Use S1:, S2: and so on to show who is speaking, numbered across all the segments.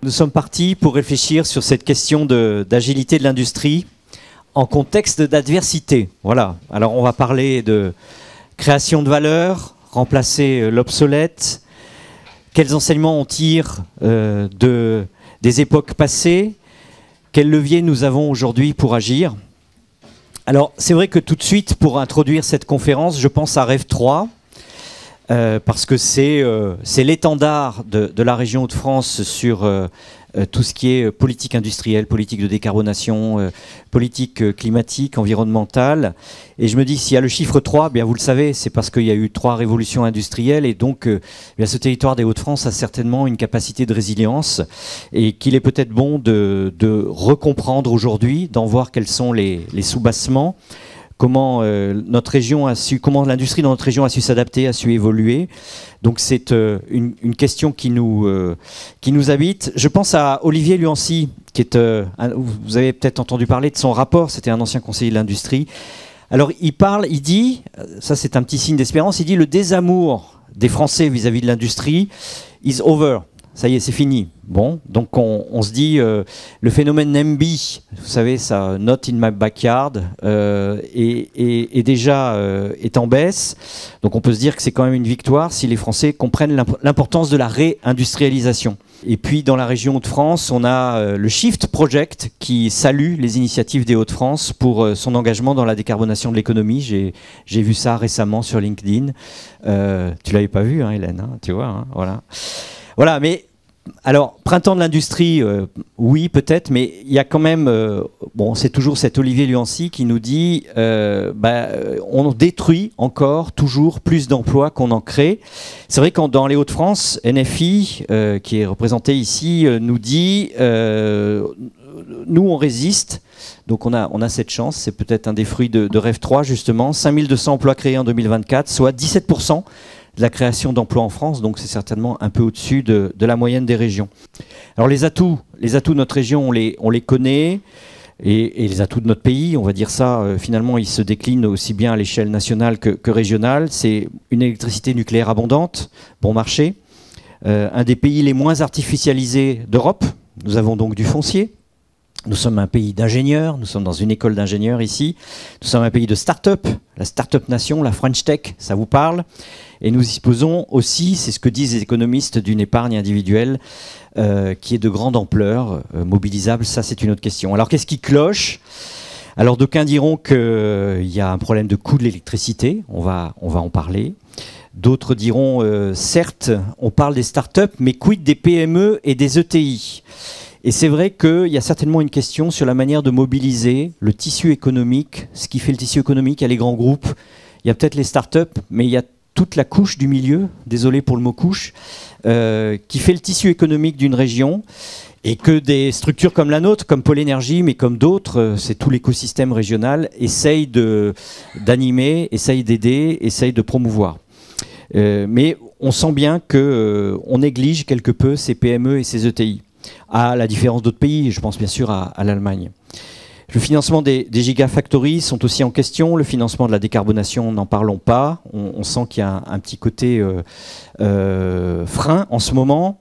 S1: Nous sommes partis pour réfléchir sur cette question d'agilité de l'industrie en contexte d'adversité. Voilà. Alors on va parler de création de valeur, remplacer l'obsolète. Quels enseignements on tire des époques passées? Quels leviers nous avons aujourd'hui pour agir? Alors c'est vrai que tout de suite, pour introduire cette conférence, je pense à Rêve 3. Parce que c'est l'étendard de la région Hauts-de-France sur tout ce qui est politique industrielle, politique de décarbonation, politique climatique, environnementale. Et je me dis, s'il y a le chiffre 3, bien vous le savez, c'est parce qu'il y a eu 3 révolutions industrielles et donc bien ce territoire des Hauts-de-France a certainement une capacité de résilience et qu'il est peut-être bon de recomprendre aujourd'hui, d'en voir quels sont les soubassements. Comment notre région comment l'industrie dans notre région a su s'adapter, a su évoluer. Donc c'est une question qui nous habite. Je pense à Olivier Luancy, qui est, vous avez peut-être entendu parler de son rapport, c'était un ancien conseiller de l'industrie. Alors il dit, ça c'est un petit signe d'espérance, il dit le désamour des Français vis-à-vis de l'industrie is over. Ça y est, c'est fini. Bon, donc on se dit, le phénomène NIMBY, vous savez, ça, not in my backyard, est déjà est en baisse. Donc on peut se dire que c'est quand même une victoire si les Français comprennent l'importance de la réindustrialisation. Et puis dans la région Hauts-de-France, on a le Shift Project qui salue les initiatives des Hauts-de-France pour son engagement dans la décarbonation de l'économie. J'ai vu ça récemment sur LinkedIn. Tu l'avais pas vu, hein, Hélène, hein, tu vois, hein, voilà. Voilà, mais alors, printemps de l'industrie, oui, peut-être, mais il y a quand même, bon, c'est toujours cet Olivier Luancy qui nous dit, on détruit encore toujours plus d'emplois qu'on en crée. C'est vrai que dans les Hauts-de-France, NFI, qui est représenté ici, nous dit, nous on résiste. Donc on a cette chance, c'est peut-être un des fruits de Rêve 3, justement, 5200 emplois créés en 2024, soit 17% de la création d'emplois en France, donc c'est certainement un peu au-dessus de la moyenne des régions. Alors les atouts de notre région, on les connaît, et les atouts de notre pays, on va dire ça, finalement ils se déclinent aussi bien à l'échelle nationale que régionale. C'est une électricité nucléaire abondante, bon marché, un des pays les moins artificialisés d'Europe, nous avons donc du foncier. Nous sommes un pays d'ingénieurs, nous sommes dans une école d'ingénieurs ici. Nous sommes un pays de start-up, la start-up nation, la French Tech, ça vous parle. Et nous disposons aussi, c'est ce que disent les économistes, d'une épargne individuelle qui est de grande ampleur, mobilisable, ça c'est une autre question. Alors qu'est-ce qui cloche? Alors d'aucuns diront qu'il y a un problème de coût de l'électricité, on va en parler. D'autres diront, certes, on parle des start-up, mais quid des PME et des ETI? Et c'est vrai qu'il y a certainement une question sur la manière de mobiliser le tissu économique. Ce qui fait le tissu économique, il y a les grands groupes, il y a peut-être les start-up, mais il y a toute la couche du milieu, désolé pour le mot couche, qui fait le tissu économique d'une région. Et que des structures comme la nôtre, comme Pôle Énergie, mais comme d'autres, c'est tout l'écosystème régional, essayent d'animer, essayent d'aider, essayent de promouvoir. Mais on sent bien qu'on néglige quelque peu ces PME et ces ETI. À la différence d'autres pays, je pense bien sûr à l'Allemagne. Le financement des gigafactories sont aussi en question. Le financement de la décarbonation, n'en parlons pas. On sent qu'il y a un petit côté frein en ce moment.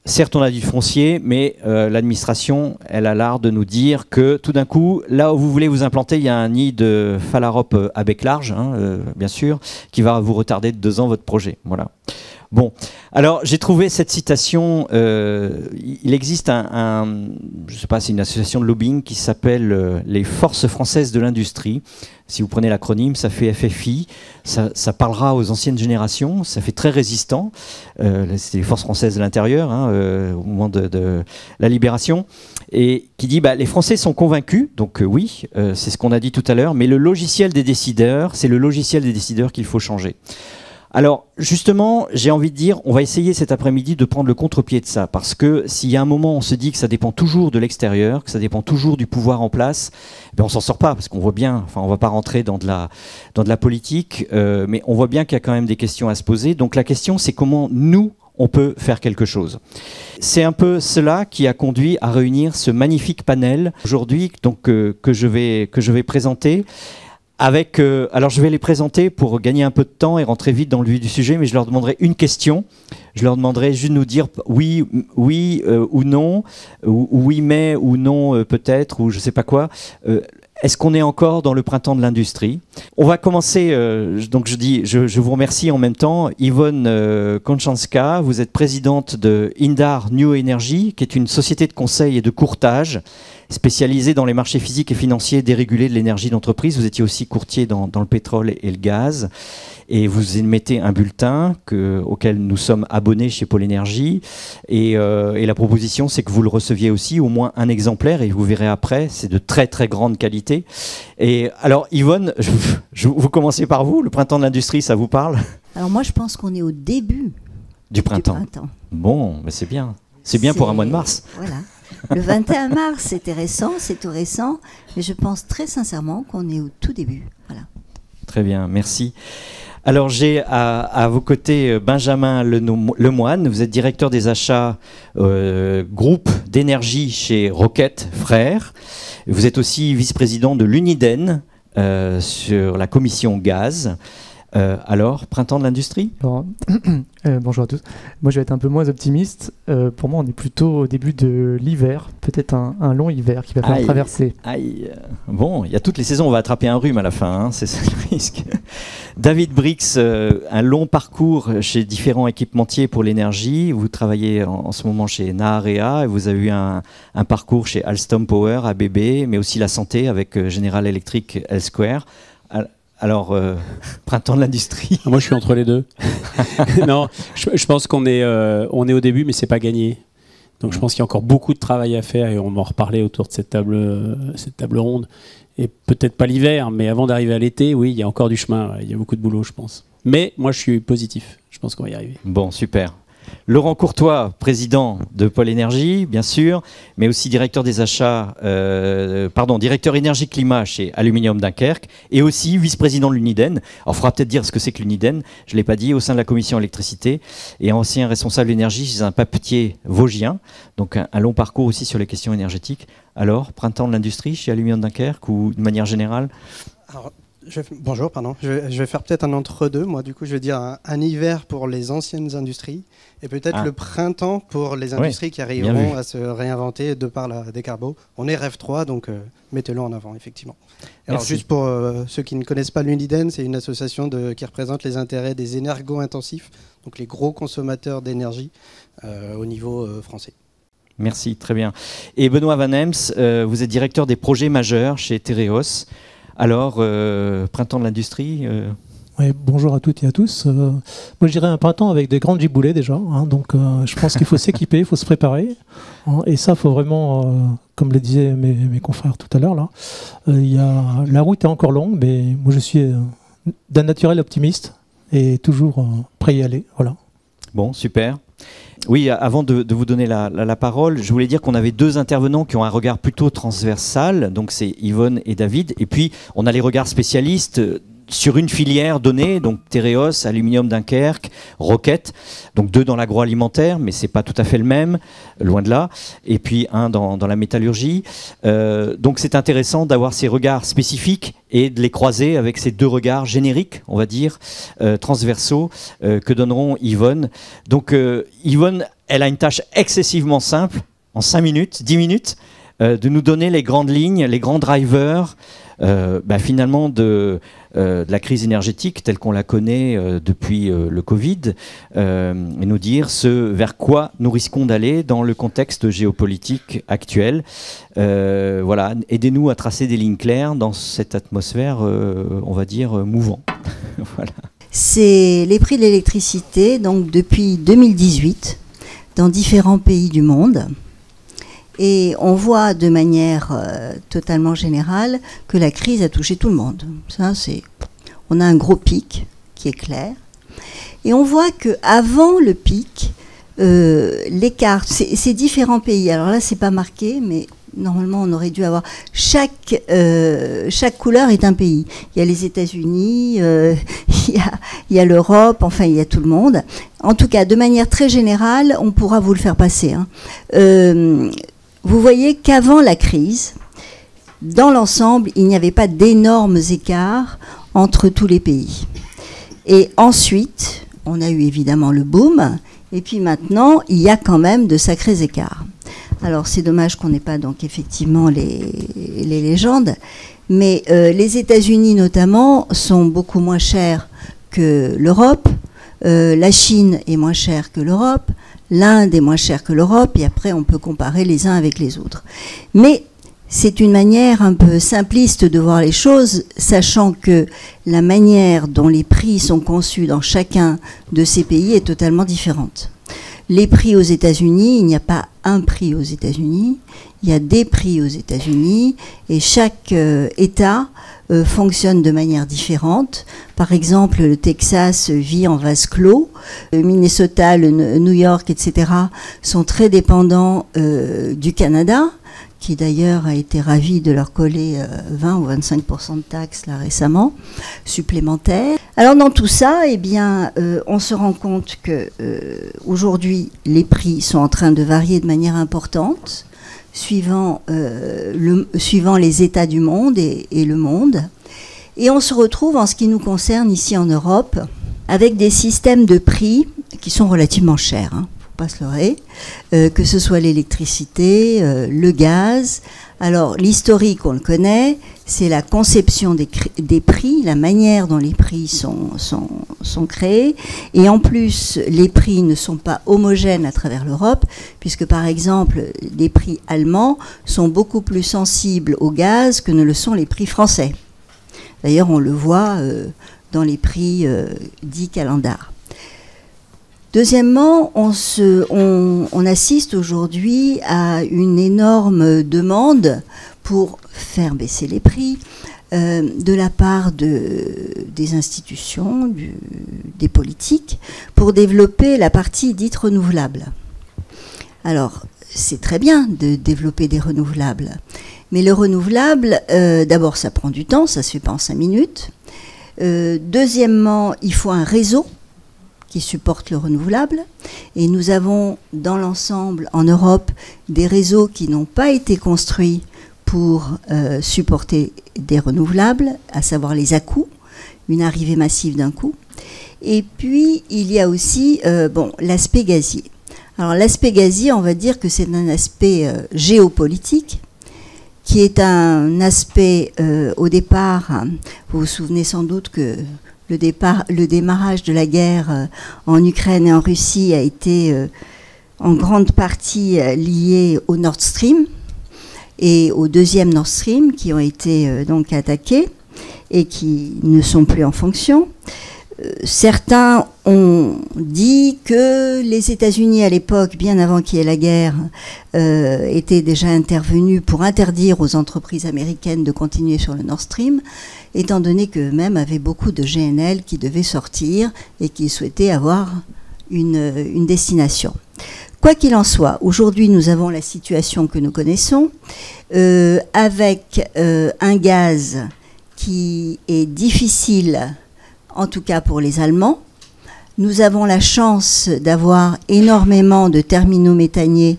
S1: Certes, on a du foncier, mais l'administration, elle a l'art de nous dire que tout d'un coup, là où vous voulez vous implanter, il y a un nid de phalarope à bec large, hein, bien sûr, qui va vous retarder de 2 ans votre projet. Voilà. Bon, alors j'ai trouvé cette citation, il existe je sais pas, c'est une association de lobbying qui s'appelle les Forces Françaises de l'Industrie. Si vous prenez l'acronyme, ça fait FFI, ça parlera aux anciennes générations, ça fait très résistant. C'est les Forces Françaises de l'Intérieur, hein, au moment de la libération, et qui dit les Français sont convaincus, donc oui, c'est ce qu'on a dit tout à l'heure, mais le logiciel des décideurs, c'est le logiciel des décideurs qu'il faut changer. Alors, justement, j'ai envie de dire, on va essayer cet après-midi de prendre le contre-pied de ça, parce que s'il y a un moment où on se dit que ça dépend toujours de l'extérieur, que ça dépend toujours du pouvoir en place, on s'en sort pas, parce qu'on voit bien, enfin, on va pas rentrer dans de la politique, mais on voit bien qu'il y a quand même des questions à se poser. Donc la question, c'est comment nous, on peut faire quelque chose. C'est un peu cela qui a conduit à réunir ce magnifique panel aujourd'hui, donc que je vais présenter. Alors je vais les présenter pour gagner un peu de temps et rentrer vite dans le vif du sujet, mais je leur demanderai une question. Je leur demanderai juste de nous dire oui ou non, ou oui mais ou non peut-être, ou je sais pas quoi. Est-ce qu'on est encore dans le printemps de l'industrie? On va commencer, donc je vous remercie en même temps. Yvonne Konchanska, vous êtes présidente de Indar New Energy, qui est une société de conseil et de courtage spécialisée dans les marchés physiques et financiers dérégulés de l'énergie d'entreprise. Vous étiez aussi courtier dans le pétrole et le gaz. Et vous émettez un bulletin auquel nous sommes abonnés chez Pôle Énergie. Et la proposition, c'est que vous le receviez aussi, au moins un exemplaire, et vous verrez après, c'est de très très grande qualité. Et alors Yvonne, vous commencez par vous, le printemps de l'industrie, ça vous parle?
S2: Alors moi je pense qu'on est au début
S1: du printemps. Bon, mais c'est bien. C'est bien pour un mois de mars.
S2: Voilà. Le 21 mars, c'était récent, c'est tout récent, mais je pense très sincèrement qu'on est au tout début. Voilà.
S1: Très bien, merci. Alors j'ai à vos côtés Benjamin Lemoine, vous êtes directeur des achats groupe d'énergie chez Roquette Frères. Vous êtes aussi vice-président de l'Uniden sur la commission gaz. Alors, printemps de l'industrie?
S3: Bonjour à tous. Moi, je vais être un peu moins optimiste. Pour moi, on est plutôt au début de l'hiver, peut-être un long hiver qui va faire traverser.
S1: Aïe. Bon, il y a toutes les saisons, on va attraper un rhume à la fin, hein, c'est ça le risque. David Brix, un long parcours chez différents équipementiers pour l'énergie. Vous travaillez en ce moment chez Naarea et vous avez eu un parcours chez Alstom Power, ABB, mais aussi la santé avec General Electric Healthcare. Alors, printemps de l'industrie.
S4: Moi, je suis entre les deux. Non, je pense qu'on est au début, mais c'est pas gagné. Donc, je pense qu'il y a encore beaucoup de travail à faire et on va en reparler autour de cette table ronde. Et peut-être pas l'hiver, mais avant d'arriver à l'été, oui, il y a encore du chemin. Il y a beaucoup de boulot, je pense. Mais moi, je suis positif. Je pense qu'on va y arriver.
S1: Bon, super. Laurent Courtois, président de Pôle Énergie, bien sûr, mais aussi directeur des achats, directeur énergie-climat chez Aluminium Dunkerque, et aussi vice-président de l'Uniden. Alors, il faudra peut-être dire ce que c'est que l'Uniden, je ne l'ai pas dit, au sein de la commission électricité, et ancien responsable énergie chez un papetier vosgien, donc un long parcours aussi sur les questions énergétiques. Alors, printemps de l'industrie chez Aluminium Dunkerque, ou de manière générale?
S5: Alors, bonjour, pardon. Je vais faire peut-être un entre-deux. Moi, du coup, je vais dire un hiver pour les anciennes industries et peut-être le printemps pour les industries qui arriveront à se réinventer de par la décarbo. On est Rêve 3, donc mettez-le en avant, effectivement. Alors, juste pour ceux qui ne connaissent pas l'Uniden, c'est une association qui représente les intérêts des énergo-intensifs, donc les gros consommateurs d'énergie au niveau français.
S1: Merci, très bien. Et Benoît Van Hems, vous êtes directeur des projets majeurs chez Tereos. Alors, printemps de l'industrie
S6: Oui, bonjour à toutes et à tous. Moi, je dirais un printemps avec des grandes giboulées déjà. Hein, donc, je pense qu'il faut s'équiper, il faut se préparer. Hein, et ça, il faut vraiment, comme le disaient mes confrères tout à l'heure, là, la route est encore longue, mais moi, je suis d'un naturel optimiste et toujours prêt à y aller. Voilà.
S1: Bon, super. Oui, avant de vous donner la parole, je voulais dire qu'on avait deux intervenants qui ont un regard plutôt transversal, donc c'est Yvonne et David, et puis on a les regards spécialistes sur une filière donnée, donc Tereos, Aluminium Dunkerque, Roquette, donc deux dans l'agroalimentaire, mais c'est pas tout à fait le même, loin de là, et puis un dans la métallurgie. Donc c'est intéressant d'avoir ces regards spécifiques et de les croiser avec ces deux regards génériques, on va dire, transversaux, que donneront Yvonne. Donc Yvonne, elle a une tâche excessivement simple, en 5 minutes, 10 minutes, de nous donner les grandes lignes, les grands drivers, finalement de la crise énergétique telle qu'on la connaît depuis le Covid, et nous dire ce vers quoi nous risquons d'aller dans le contexte géopolitique actuel. Voilà, aidez-nous à tracer des lignes claires dans cette atmosphère, on va dire, mouvant. Voilà.
S2: C'est les prix de l'électricité, donc depuis 2018, dans différents pays du monde. Et on voit de manière totalement générale que la crise a touché tout le monde. On a un gros pic qui est clair. Et on voit qu'avant le pic, l'écart, ces différents pays, alors là c'est pas marqué, mais normalement on aurait dû avoir, chaque couleur est un pays. Il y a les États-Unis, il y a l'Europe, enfin il y a tout le monde. En tout cas, de manière très générale, on pourra vous le faire passer. Vous voyez qu'avant la crise, dans l'ensemble, il n'y avait pas d'énormes écarts entre tous les pays. Et ensuite, on a eu évidemment le boom, et puis maintenant, il y a quand même de sacrés écarts. Alors c'est dommage qu'on n'ait pas donc effectivement les légendes, mais les États-Unis notamment sont beaucoup moins chers que l'Europe, la Chine est moins chère que l'Europe, l'Inde est moins chère que l'Europe, et après on peut comparer les uns avec les autres. Mais c'est une manière un peu simpliste de voir les choses, sachant que la manière dont les prix sont conçus dans chacun de ces pays est totalement différente. Les prix aux États-Unis, il n'y a pas un prix aux États-Unis, il y a des prix aux États-Unis et chaque État fonctionne de manière différente. Par exemple, le Texas vit en vase clos, le Minnesota, le New York, etc. sont très dépendants du Canada, qui d'ailleurs a été ravi de leur coller 20 ou 25% de taxes là récemment, supplémentaires. Alors dans tout ça, eh bien, on se rend compte que aujourd'hui, les prix sont en train de varier de manière importante, suivant les États du monde et le monde. Et on se retrouve, en ce qui nous concerne ici en Europe, avec des systèmes de prix qui sont relativement chers, hein. Pas se leurrer, que ce soit l'électricité, le gaz. Alors l'historique, on le connaît, c'est la conception des prix, la manière dont les prix sont créés. Et en plus, les prix ne sont pas homogènes à travers l'Europe, puisque par exemple, les prix allemands sont beaucoup plus sensibles au gaz que ne le sont les prix français. D'ailleurs, on le voit dans les prix dits calendaires. Deuxièmement, on assiste aujourd'hui à une énorme demande pour faire baisser les prix de la part des institutions, des politiques, pour développer la partie dite renouvelable. Alors, c'est très bien de développer des renouvelables, mais le renouvelable, d'abord, ça prend du temps, ça ne se fait pas en 5 minutes. Deuxièmement, il faut un réseau qui supportent le renouvelable. Et nous avons dans l'ensemble en Europe des réseaux qui n'ont pas été construits pour supporter des renouvelables, à savoir les à-coups, une arrivée massive d'un coup. Et puis il y a aussi l'aspect gazier. Alors l'aspect gazier, on va dire que c'est un aspect géopolitique, qui est un aspect au départ, vous vous souvenez sans doute que le démarrage de la guerre en Ukraine et en Russie a été en grande partie lié au Nord Stream et au deuxième Nord Stream qui ont été donc attaqués et qui ne sont plus en fonction. Certains ont dit que les États-Unis à l'époque, bien avant qu'il y ait la guerre, étaient déjà intervenus pour interdire aux entreprises américaines de continuer sur le Nord Stream, étant donné qu'eux-mêmes avaient beaucoup de GNL qui devaient sortir et qui souhaitaient avoir une destination. Quoi qu'il en soit, aujourd'hui nous avons la situation que nous connaissons, avec un gaz qui est difficile, en tout cas pour les Allemands. Nous avons la chance d'avoir énormément de terminaux méthaniers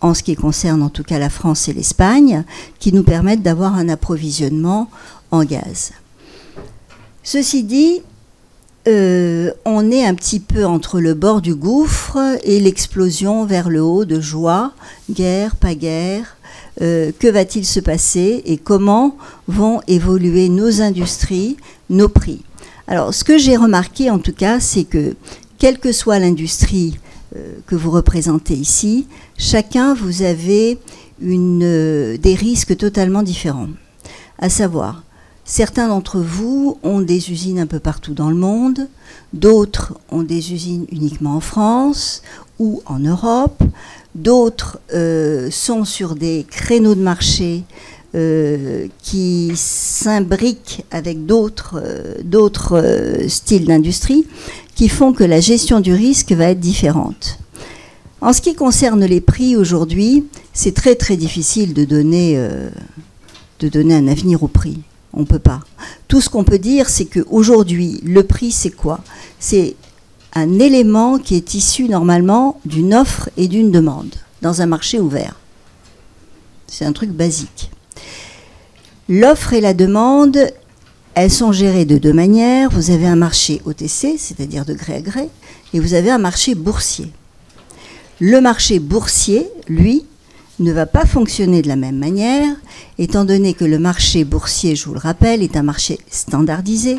S2: en ce qui concerne en tout cas la France et l'Espagne, qui nous permettent d'avoir un approvisionnement en gaz. Ceci dit, on est un petit peu entre le bord du gouffre et l'explosion vers le haut de joie, guerre, pas guerre. Que va-t-il se passer et comment vont évoluer nos industries, nos prix? Alors, ce que j'ai remarqué en tout cas, c'est que quelle que soit l'industrie que vous représentez ici, chacun vous avez des risques totalement différents. À savoir, certains d'entre vous ont des usines un peu partout dans le monde, d'autres ont des usines uniquement en France ou en Europe, d'autres sont sur des créneaux de marché qui s'imbriquent avec d'autres styles d'industrie qui font que la gestion du risque va être différente. En ce qui concerne les prix aujourd'hui, c'est très très difficile de donner un avenir au prix. On ne peut pas. Tout ce qu'on peut dire, c'est qu'aujourd'hui, le prix, c'est quoi? C'est un élément qui est issu normalement d'une offre et d'une demande dans un marché ouvert. C'est un truc basique. L'offre et la demande, elles sont gérées de deux manières. Vous avez un marché OTC, c'est-à-dire de gré à gré, et vous avez un marché boursier. Le marché boursier, lui, ne va pas fonctionner de la même manière, étant donné que le marché boursier, je vous le rappelle, est un marché standardisé,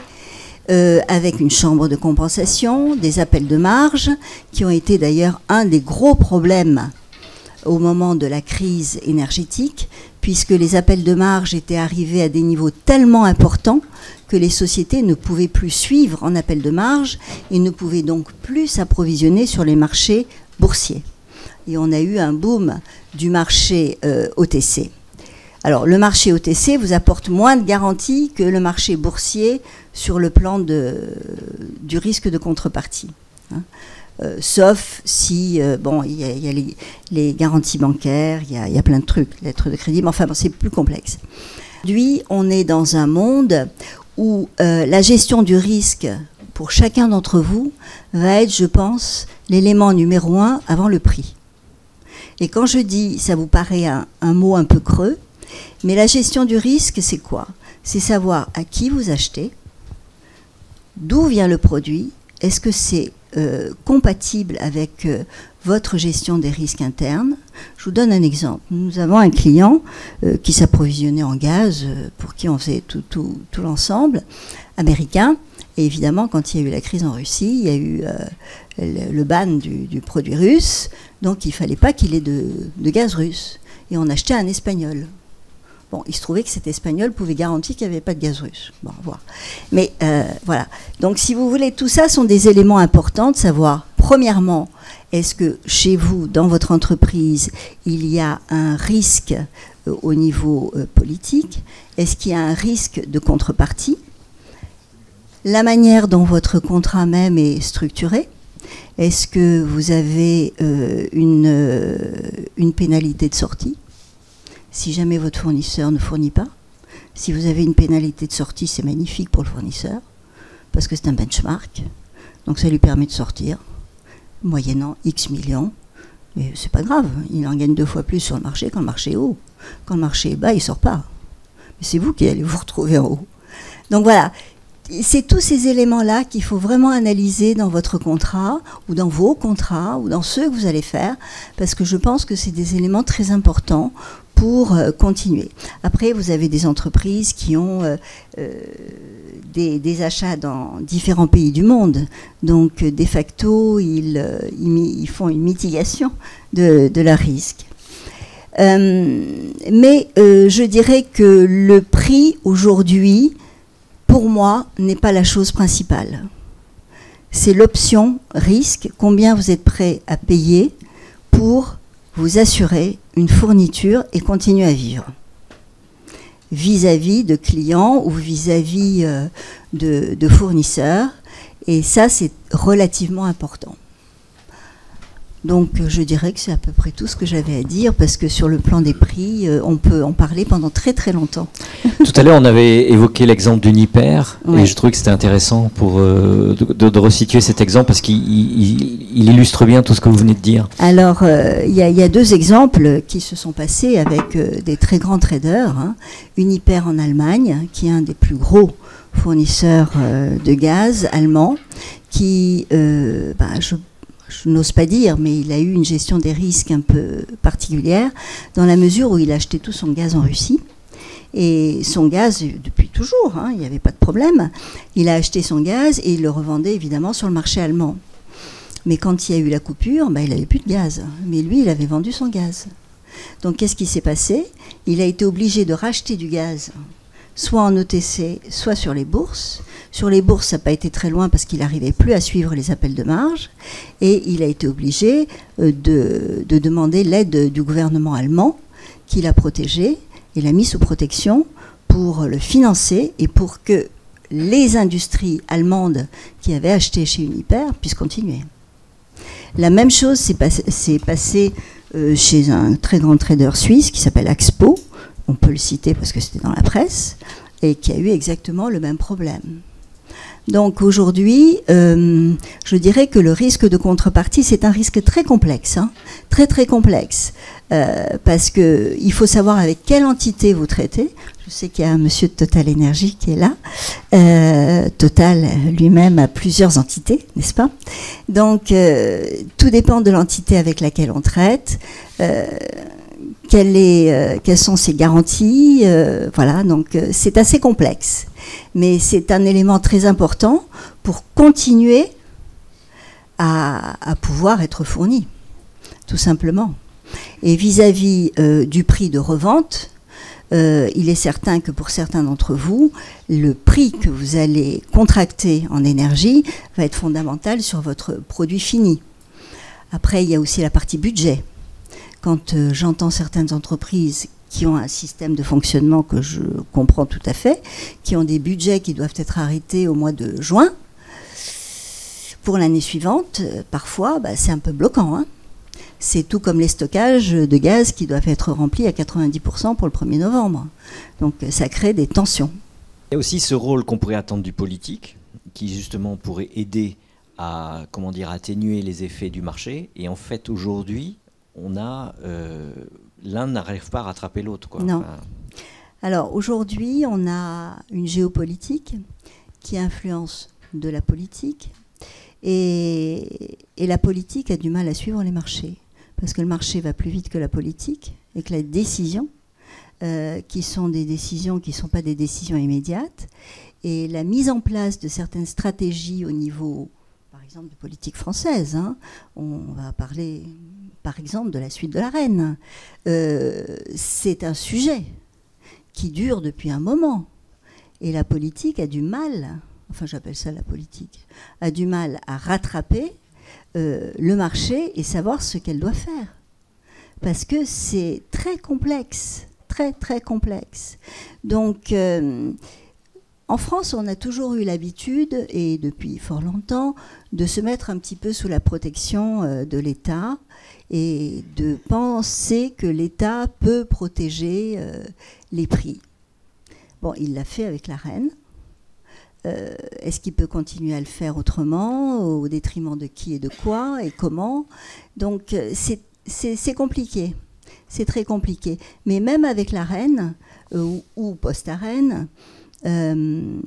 S2: avec une chambre de compensation, des appels de marge, qui ont été d'ailleurs un des gros problèmes au moment de la crise énergétique, puisque les appels de marge étaient arrivés à des niveaux tellement importants que les sociétés ne pouvaient plus suivre en appels de marge et ne pouvaient donc plus s'approvisionner sur les marchés boursiers. Et on a eu un boom du marché OTC. Alors, le marché OTC vous apporte moins de garanties que le marché boursier sur le plan du risque de contrepartie. Sauf si, bon, il y a les garanties bancaires, il y a plein de trucs, lettres de crédit, mais enfin, bon, c'est plus complexe. Aujourd'hui, on est dans un monde où la gestion du risque, pour chacun d'entre vous, va être, je pense, l'élément numéro 1 avant le prix. Et quand je dis, ça vous paraît un mot un peu creux, mais la gestion du risque, c'est quoi? C'est savoir à qui vous achetez, d'où vient le produit, est-ce que c'est compatible avec votre gestion des risques internes. Je vous donne un exemple. Nous avons un client qui s'approvisionnait en gaz, pour qui on faisait tout l'ensemble, américain. Et évidemment, quand il y a eu la crise en Russie, il y a eu le ban du produit russe, donc il ne fallait pas qu'il ait de gaz russe. Et on achetait un espagnol. Bon, il se trouvait que cet espagnol pouvait garantir qu'il n'y avait pas de gaz russe. Bon, on va voir. Mais voilà. Donc, si vous voulez, tout ça sont des éléments importants de savoir, premièrement, est-ce que chez vous, dans votre entreprise, il y a un risque au niveau politique? Est-ce qu'il y a un risque de contrepartie? La manière dont votre contrat même est structuré? Est-ce que vous avez une pénalité de sortie? Si jamais votre fournisseur ne fournit pas, si vous avez une pénalité de sortie, c'est magnifique pour le fournisseur, parce que c'est un benchmark, donc ça lui permet de sortir, moyennant X millions, mais c'est pas grave, il en gagne 2 fois plus sur le marché quand le marché est haut. Quand le marché est bas, il sort pas. Mais c'est vous qui allez vous retrouver en haut. Donc voilà, c'est tous ces éléments-là qu'il faut vraiment analyser dans votre contrat, ou dans vos contrats, ou dans ceux que vous allez faire, parce que je pense que c'est des éléments très importants pour continuer. Après, vous avez des entreprises qui ont des achats dans différents pays du monde. Donc, de facto, ils font une mitigation de leur risque. Mais je dirais que le prix, aujourd'hui, pour moi, n'est pas la chose principale. C'est l'option risque, combien vous êtes prêt à payer pour vous assurer une fourniture et continuer à vivre. Vis-à-vis de clients ou vis-à-vis de fournisseurs. Et ça, c'est relativement important. Donc, je dirais que c'est à peu près tout ce que j'avais à dire, parce que sur le plan des prix, on peut en parler pendant très très longtemps.
S1: Tout à l'heure, on avait évoqué l'exemple d'Uniper,
S2: ouais.
S1: Et je trouvais que c'était intéressant pour de resituer cet exemple, parce qu'il illustre bien tout ce que vous venez de dire.
S2: Alors, il y a 2 exemples qui se sont passés avec des très grands traders. Hein. Uniper en Allemagne, qui est un des plus gros fournisseurs de gaz allemand, qui, je n'ose pas dire, mais il a eu une gestion des risques un peu particulière, dans la mesure où il a acheté tout son gaz en Russie. Et son gaz, depuis toujours, hein, il n'y avait pas de problème, il a acheté son gaz et il le revendait évidemment sur le marché allemand. Mais quand il y a eu la coupure, il n'avait plus de gaz. Mais lui, il avait vendu son gaz. Donc qu'est-ce qui s'est passé? Il a été obligé de racheter du gaz, soit en OTC, soit sur les bourses. Sur les bourses, ça n'a pas été très loin parce qu'il n'arrivait plus à suivre les appels de marge. Et il a été obligé de demander l'aide du gouvernement allemand, qui l'a protégé et l'a mis sous protection pour le financer et pour que les industries allemandes qui avaient acheté chez Uniper puissent continuer. La même chose s'est passée chez un très grand trader suisse qui s'appelle Axpo, on peut le citer parce que c'était dans la presse, et qui a eu exactement le même problème. Donc aujourd'hui, je dirais que le risque de contrepartie, c'est un risque très complexe, hein, très très complexe, parce qu'il faut savoir avec quelle entité vous traitez. Je sais qu'il y a un monsieur de Total Énergie qui est là. Total lui-même a plusieurs entités, n'est-ce pas? Donc, tout dépend de l'entité avec laquelle on traite. Quelles sont ses garanties? Voilà, donc c'est assez complexe. Mais c'est un élément très important pour continuer à pouvoir être fourni, tout simplement. Et vis-à-vis du prix de revente, il est certain que pour certains d'entre vous, le prix que vous allez contracter en énergie va être fondamental sur votre produit fini. Après, il y a aussi la partie budget. Quand j'entends certaines entreprises qui ont un système de fonctionnement que je comprends tout à fait, qui ont des budgets qui doivent être arrêtés au mois de juin, pour l'année suivante, parfois, c'est un peu bloquant, hein. C'est tout comme les stockages de gaz qui doivent être remplis à 90% pour le 1er novembre. Donc ça crée des tensions.
S1: Il y a aussi ce rôle qu'on pourrait attendre du politique, qui justement pourrait aider à, comment dire, atténuer les effets du marché. Et en fait, aujourd'hui, on a l'un n'arrive pas à rattraper l'autre, quoi.
S2: Non. Enfin... Alors aujourd'hui, on a une géopolitique qui influence de la politique. Et la politique a du mal à suivre les marchés. Parce que le marché va plus vite que la politique et que la décision, qui sont des décisions qui ne sont pas des décisions immédiates, et la mise en place de certaines stratégies au niveau, par exemple, de politique française. Hein. On va parler, par exemple, de la suite de la reine. C'est un sujet qui dure depuis un moment. Et la politique a du mal, enfin j'appelle ça la politique, a du mal à rattraper le marché et savoir ce qu'elle doit faire. Parce que c'est très complexe, très très complexe. Donc en France, on a toujours eu l'habitude, et depuis fort longtemps, de se mettre un petit peu sous la protection de l'État et de penser que l'État peut protéger les prix. Bon, il l'a fait avec la reine. Est-ce qu'il peut continuer à le faire autrement, au détriment de qui et de quoi et comment? Donc c'est compliqué, c'est très compliqué. Mais même avec la reine ou post-reine, je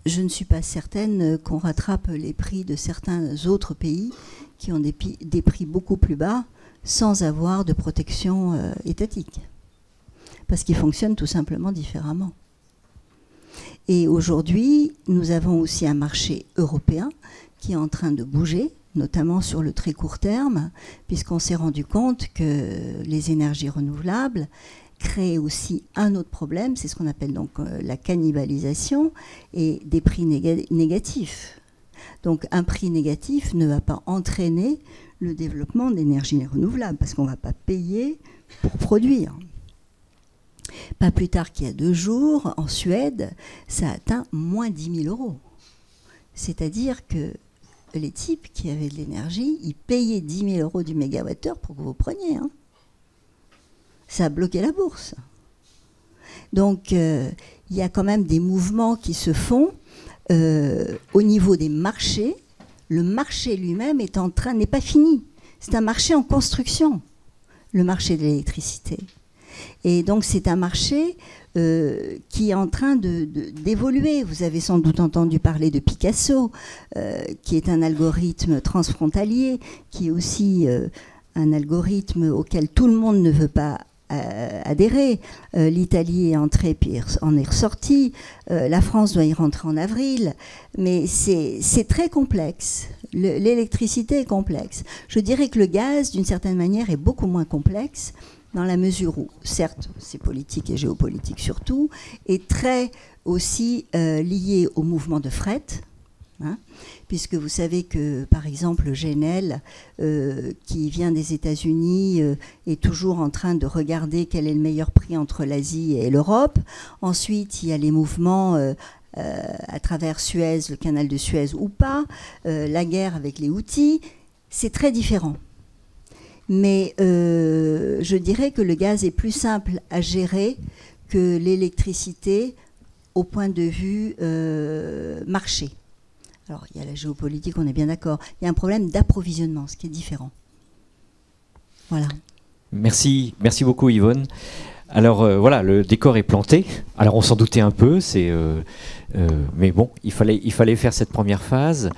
S2: ne suis pas certaine qu'on rattrape les prix de certains autres pays qui ont des prix beaucoup plus bas sans avoir de protection étatique. Parce qu'ils fonctionnent tout simplement différemment. Et aujourd'hui, nous avons aussi un marché européen qui est en train de bouger, notamment sur le très court terme, puisqu'on s'est rendu compte que les énergies renouvelables créent aussi un autre problème, c'est ce qu'on appelle donc la cannibalisation et des prix négatifs. Donc un prix négatif ne va pas entraîner le développement d'énergies renouvelables, parce qu'on ne va pas payer pour produire. Pas plus tard qu'il y a 2 jours, en Suède, ça a atteint moins 10 000 €. C'est-à-dire que les types qui avaient de l'énergie, ils payaient 10 000 € du mégawattheure pour que vous preniez. Hein. Ça a bloqué la bourse. Donc, il y a quand même des mouvements qui se font au niveau des marchés. Le marché lui-même n'est pas fini. C'est un marché en construction, le marché de l'électricité. Et donc c'est un marché qui est en train d'évoluer. Vous avez sans doute entendu parler de Picasso, qui est un algorithme transfrontalier, qui est aussi un algorithme auquel tout le monde ne veut pas adhérer. L'Italie est entrée puis en est ressortie. La France doit y rentrer en avril. Mais c'est très complexe. L'électricité est complexe. Je dirais que le gaz, d'une certaine manière, est beaucoup moins complexe, dans la mesure où, certes, c'est politique et géopolitique surtout, est très aussi lié au mouvement de fret, hein, puisque vous savez que, par exemple, le GNL, qui vient des États-Unis, est toujours en train de regarder quel est le meilleur prix entre l'Asie et l'Europe. Ensuite, il y a les mouvements à travers Suez, le canal de Suez ou pas, la guerre avec les Houthis, c'est très différent. Mais je dirais que le gaz est plus simple à gérer que l'électricité au point de vue marché. Alors, il y a la géopolitique, on est bien d'accord. Il y a un problème d'approvisionnement, ce qui est différent. Voilà.
S1: Merci beaucoup Yvonne. Alors voilà, le décor est planté. Alors on s'en doutait un peu, mais bon, il fallait faire cette première phase.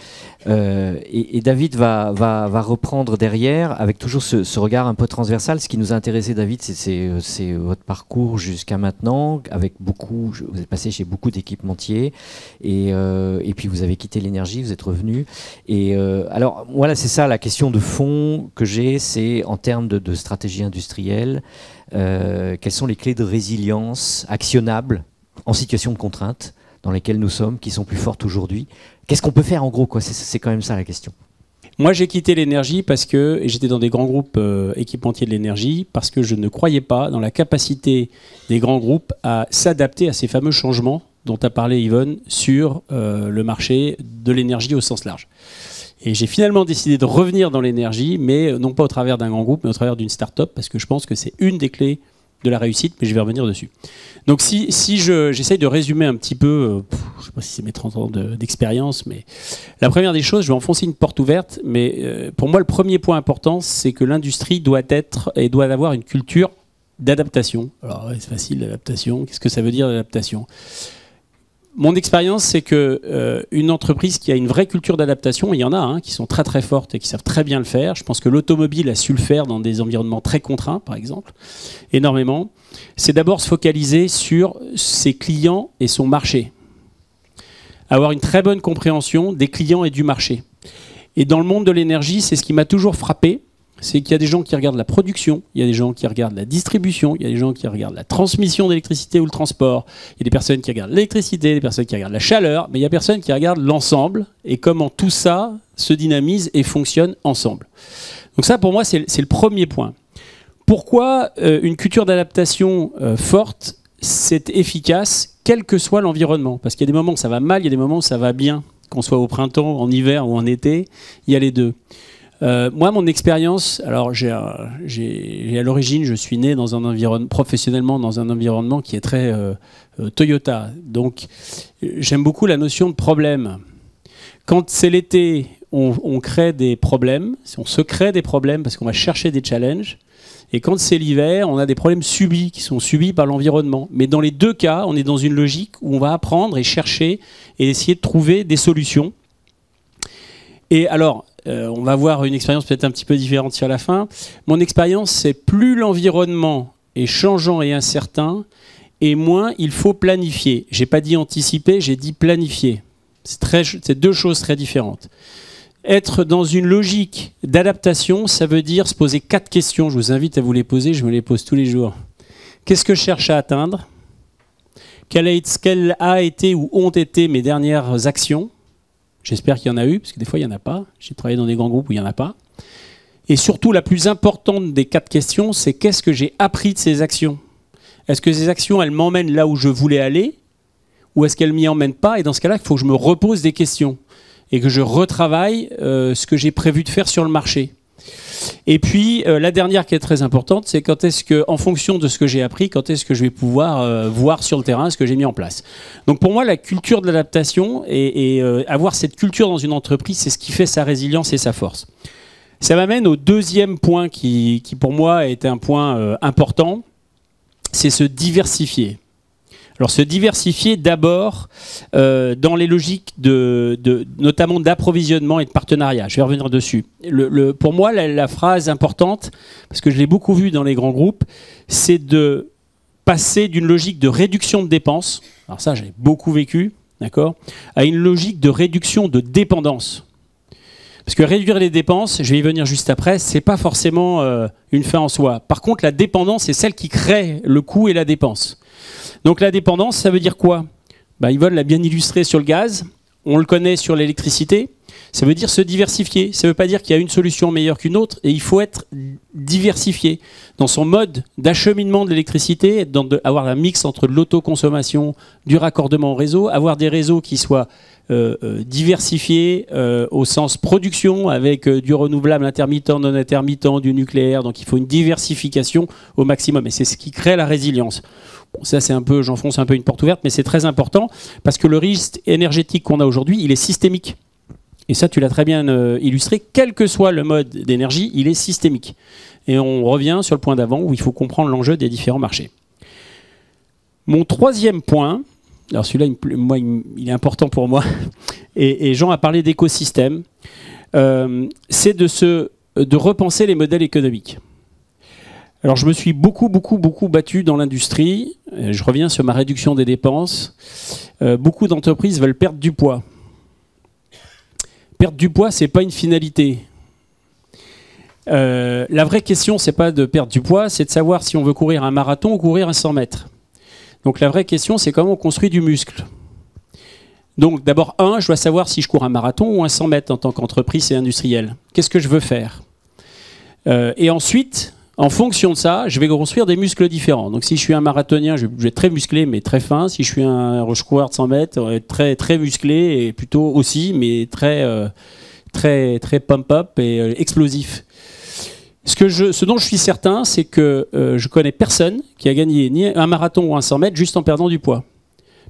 S1: Et David va reprendre derrière avec toujours ce regard un peu transversal. Ce qui nous a intéressé, David, c'est votre parcours jusqu'à maintenant. Vous êtes passé chez beaucoup d'équipementiers et puis vous avez quitté l'énergie, vous êtes revenu. Et alors voilà, c'est ça la question de fond que j'ai, c'est en termes de stratégie industrielle. Quelles sont les clés de résilience actionnables en situation de contrainte dans lesquelles nous sommes, qui sont plus fortes aujourd'hui? Qu'est-ce qu'on peut faire en gros, quoi? C'est quand même ça la question.
S4: Moi, j'ai quitté l'énergie et j'étais dans des grands groupes équipementiers de l'énergie parce que je ne croyais pas dans la capacité des grands groupes à s'adapter à ces fameux changements dont a parlé Yvonne sur le marché de l'énergie au sens large. Et j'ai finalement décidé de revenir dans l'énergie, mais non pas au travers d'un grand groupe, mais au travers d'une start-up, parce que je pense que c'est une des clés de la réussite, mais je vais revenir dessus. Donc si j'essaye de résumer un petit peu, je ne sais pas si c'est mes 30 ans d'expérience, mais la première des choses, je vais enfoncer une porte ouverte, mais pour moi le premier point important, c'est que l'industrie doit avoir une culture d'adaptation. Alors ouais, c'est facile, l'adaptation, qu'est-ce que ça veut dire l'adaptation ? Mon expérience, c'est qu'une entreprise qui a une vraie culture d'adaptation, il y en a qui sont très très fortes et qui savent très bien le faire. Je pense que l'automobile a su le faire dans des environnements très contraints, par exemple, énormément. C'est d'abord se focaliser sur ses clients et son marché. Avoir une très bonne compréhension des clients et du marché. Et dans le monde de l'énergie, c'est ce qui m'a toujours frappé. C'est qu'il y a des gens qui regardent la production, il y a des gens qui regardent la distribution, il y a des gens qui regardent la transmission d'électricité ou le transport, il y a des personnes qui regardent l'électricité, des personnes qui regardent la chaleur, mais il y a personne qui regarde l'ensemble et comment tout ça se dynamise et fonctionne ensemble. Donc ça, pour moi, c'est le premier point. Pourquoi une culture d'adaptation forte, c'est efficace, quel que soit l'environnement? Parce qu'il y a des moments où ça va mal, il y a des moments où ça va bien, qu'on soit au printemps, en hiver ou en été, il y a les deux. Moi, mon expérience, alors à l'origine, je suis né dans un environnement, professionnellement dans un environnement qui est très Toyota. Donc, j'aime beaucoup la notion de problème. Quand c'est l'été, on crée des problèmes, on se crée des problèmes parce qu'on va chercher des challenges. Et quand c'est l'hiver, on a des problèmes subis qui sont subis par l'environnement. Mais dans les deux cas, on est dans une logique où on va apprendre et chercher et essayer de trouver des solutions. Et alors, on va voir une expérience peut-être un petit peu différente sur la fin. Mon expérience, c'est plus l'environnement est changeant et incertain, et moins il faut planifier. J'ai pas dit anticiper, j'ai dit planifier. C'est deux choses très différentes. Être dans une logique d'adaptation, ça veut dire se poser 4 questions. Je vous invite à vous les poser, je me les pose tous les jours. Qu'est-ce que je cherche à atteindre? Quelle a été ou ont été mes dernières actions? J'espère qu'il y en a eu, parce que des fois, il n'y en a pas. J'ai travaillé dans des grands groupes où il n'y en a pas. Et surtout, la plus importante des 4 questions, c'est qu'est-ce que j'ai appris de ces actions? Est-ce que ces actions, elles m'emmènent là où je voulais aller? Ou est-ce qu'elles ne m'y emmènent pas? Et dans ce cas-là, il faut que je me repose des questions et que je retravaille ce que j'ai prévu de faire sur le marché. Et puis, la dernière qui est très importante, c'est quand est-ce que, en fonction de ce que j'ai appris, quand est-ce que je vais pouvoir voir sur le terrain ce que j'ai mis en place. Donc pour moi, la culture de l'adaptation et avoir cette culture dans une entreprise, c'est ce qui fait sa résilience et sa force. Ça m'amène au deuxième point qui pour moi est un point important, c'est se diversifier. Alors se diversifier d'abord dans les logiques notamment d'approvisionnement et de partenariat. Je vais revenir dessus. Pour moi, la phrase importante, parce que je l'ai beaucoup vu dans les grands groupes, c'est de passer d'une logique de réduction de dépenses, alors ça j'ai beaucoup vécu, d'accord, à une logique de réduction de dépendance. Parce que réduire les dépenses, je vais y venir juste après, c'est pas forcément une fin en soi. Par contre, la dépendance, c'est celle qui crée le coût et la dépense. Donc la dépendance, ça veut dire quoi? Yvonne l'a bien illustré sur le gaz, on le connaît sur l'électricité. Ça veut dire se diversifier. Ça ne veut pas dire qu'il y a une solution meilleure qu'une autre, et il faut être diversifié dans son mode d'acheminement de l'électricité, avoir un mix entre l'autoconsommation, du raccordement au réseau, avoir des réseaux qui soient diversifiés au sens production, avec du renouvelable intermittent, non intermittent, du nucléaire. Donc il faut une diversification au maximum, et c'est ce qui crée la résilience. Bon, ça c'est un peu, j'enfonce un peu une porte ouverte, mais c'est très important parce que le risque énergétique qu'on a aujourd'hui, il est systémique. Et ça, tu l'as très bien illustré. Quel que soit le mode d'énergie, il est systémique. Et on revient sur le point d'avant où il faut comprendre l'enjeu des différents marchés. Mon troisième point, alors celui-là, il est important pour moi, et Jean a parlé d'écosystème, c'est de repenser les modèles économiques. Alors je me suis beaucoup battu dans l'industrie, je reviens sur ma réduction des dépenses, beaucoup d'entreprises veulent perdre du poids. Perdre du poids, c'est pas une finalité. La vraie question, c'est pas de perdre du poids, c'est de savoir si on veut courir un marathon ou courir un 100 mètres. Donc la vraie question, c'est comment on construit du muscle. Donc d'abord, je dois savoir si je cours un marathon ou un 100 mètres en tant qu'entreprise et industrielle. Qu'est-ce que je veux faire ? Et ensuite, en fonction de ça, je vais construire des muscles différents. Donc si je suis un marathonien, je vais être très musclé mais très fin. Si je suis un coureur de 100 mètres, je vais être très musclé et plutôt aussi, mais très pump-up et explosif. Ce dont je suis certain, c'est que je connais personne qui a gagné ni un marathon ou un 100 mètres juste en perdant du poids.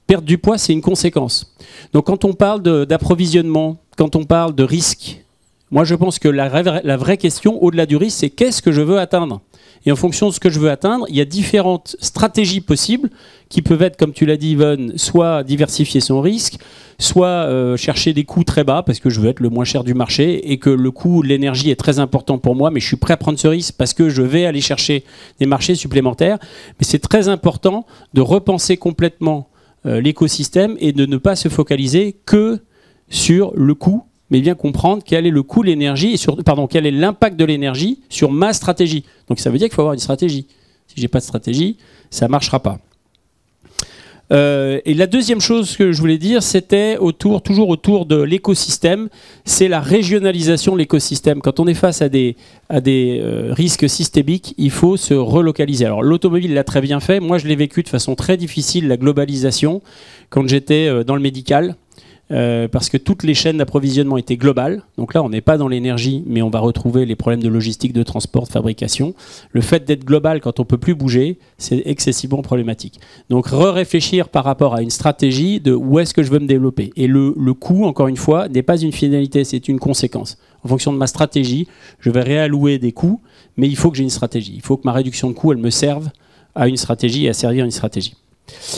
S4: Perdre du poids, c'est une conséquence. Donc quand on parle d'approvisionnement, quand on parle de risque, moi je pense que la vraie question, au-delà du risque, c'est qu'est-ce que je veux atteindre ? Et en fonction de ce que je veux atteindre, il y a différentes stratégies possibles qui peuvent être, comme tu l'as dit Yvonne, soit diversifier son risque, soit chercher des coûts très bas parce que je veux être le moins cher du marché et que le coût de l'énergie est très important pour moi, mais je suis prêt à prendre ce risque parce que je vais aller chercher des marchés supplémentaires. Mais c'est très important de repenser complètement l'écosystème et de ne pas se focaliser que sur le coût, mais bien comprendre quel est le coût de l'énergie et quel est l'impact de l'énergie sur ma stratégie. Donc ça veut dire qu'il faut avoir une stratégie. Si j'ai pas de stratégie, ça marchera pas. Et la deuxième chose que je voulais dire, c'était toujours autour de l'écosystème, c'est la régionalisation de l'écosystème. Quand on est face à des risques systémiques, il faut se relocaliser. Alors l'automobile l'a très bien fait. Moi, je l'ai vécu de façon très difficile, la globalisation, quand j'étais dans le médical. Parce que toutes les chaînes d'approvisionnement étaient globales. Donc là, on n'est pas dans l'énergie, mais on va retrouver les problèmes de logistique, de transport, de fabrication. Le fait d'être global quand on ne peut plus bouger, c'est excessivement problématique. Donc réfléchir par rapport à une stratégie de où est-ce que je veux me développer. Et le coût, encore une fois, n'est pas une finalité, c'est une conséquence. En fonction de ma stratégie, je vais réallouer des coûts, mais il faut que j'ai une stratégie. Il faut que ma réduction de coûts, elle me serve à une stratégie et à servir une stratégie.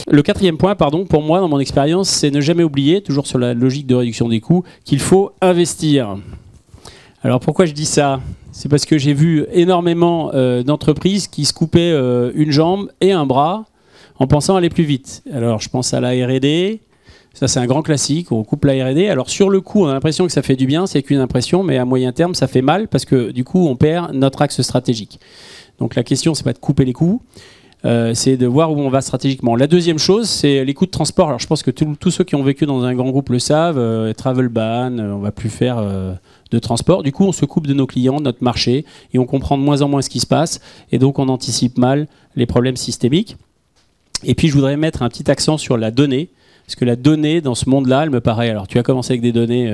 S4: Le quatrième point, pour moi, dans mon expérience, c'est ne jamais oublier, toujours sur la logique de réduction des coûts, qu'il faut investir. Alors pourquoi je dis ça ? C'est parce que j'ai vu énormément d'entreprises qui se coupaient une jambe et un bras en pensant aller plus vite. Alors je pense à la R&D, ça c'est un grand classique, on coupe la R&D. Alors sur le coup, on a l'impression que ça fait du bien, c'est qu'une impression, mais à moyen terme, ça fait mal parce que du coup, on perd notre axe stratégique. Donc la question, c'est pas de couper les coûts, c'est de voir où on va stratégiquement. La deuxième chose, c'est les coûts de transport. Alors je pense que tous ceux qui ont vécu dans un grand groupe le savent, travel ban, on va plus faire de transport. Du coup, on se coupe de nos clients, de notre marché, et on comprend de moins en moins ce qui se passe, et donc on anticipe mal les problèmes systémiques. Et puis je voudrais mettre un petit accent sur la donnée, parce que la donnée, dans ce monde-là, elle me paraît... Alors tu as commencé avec des données...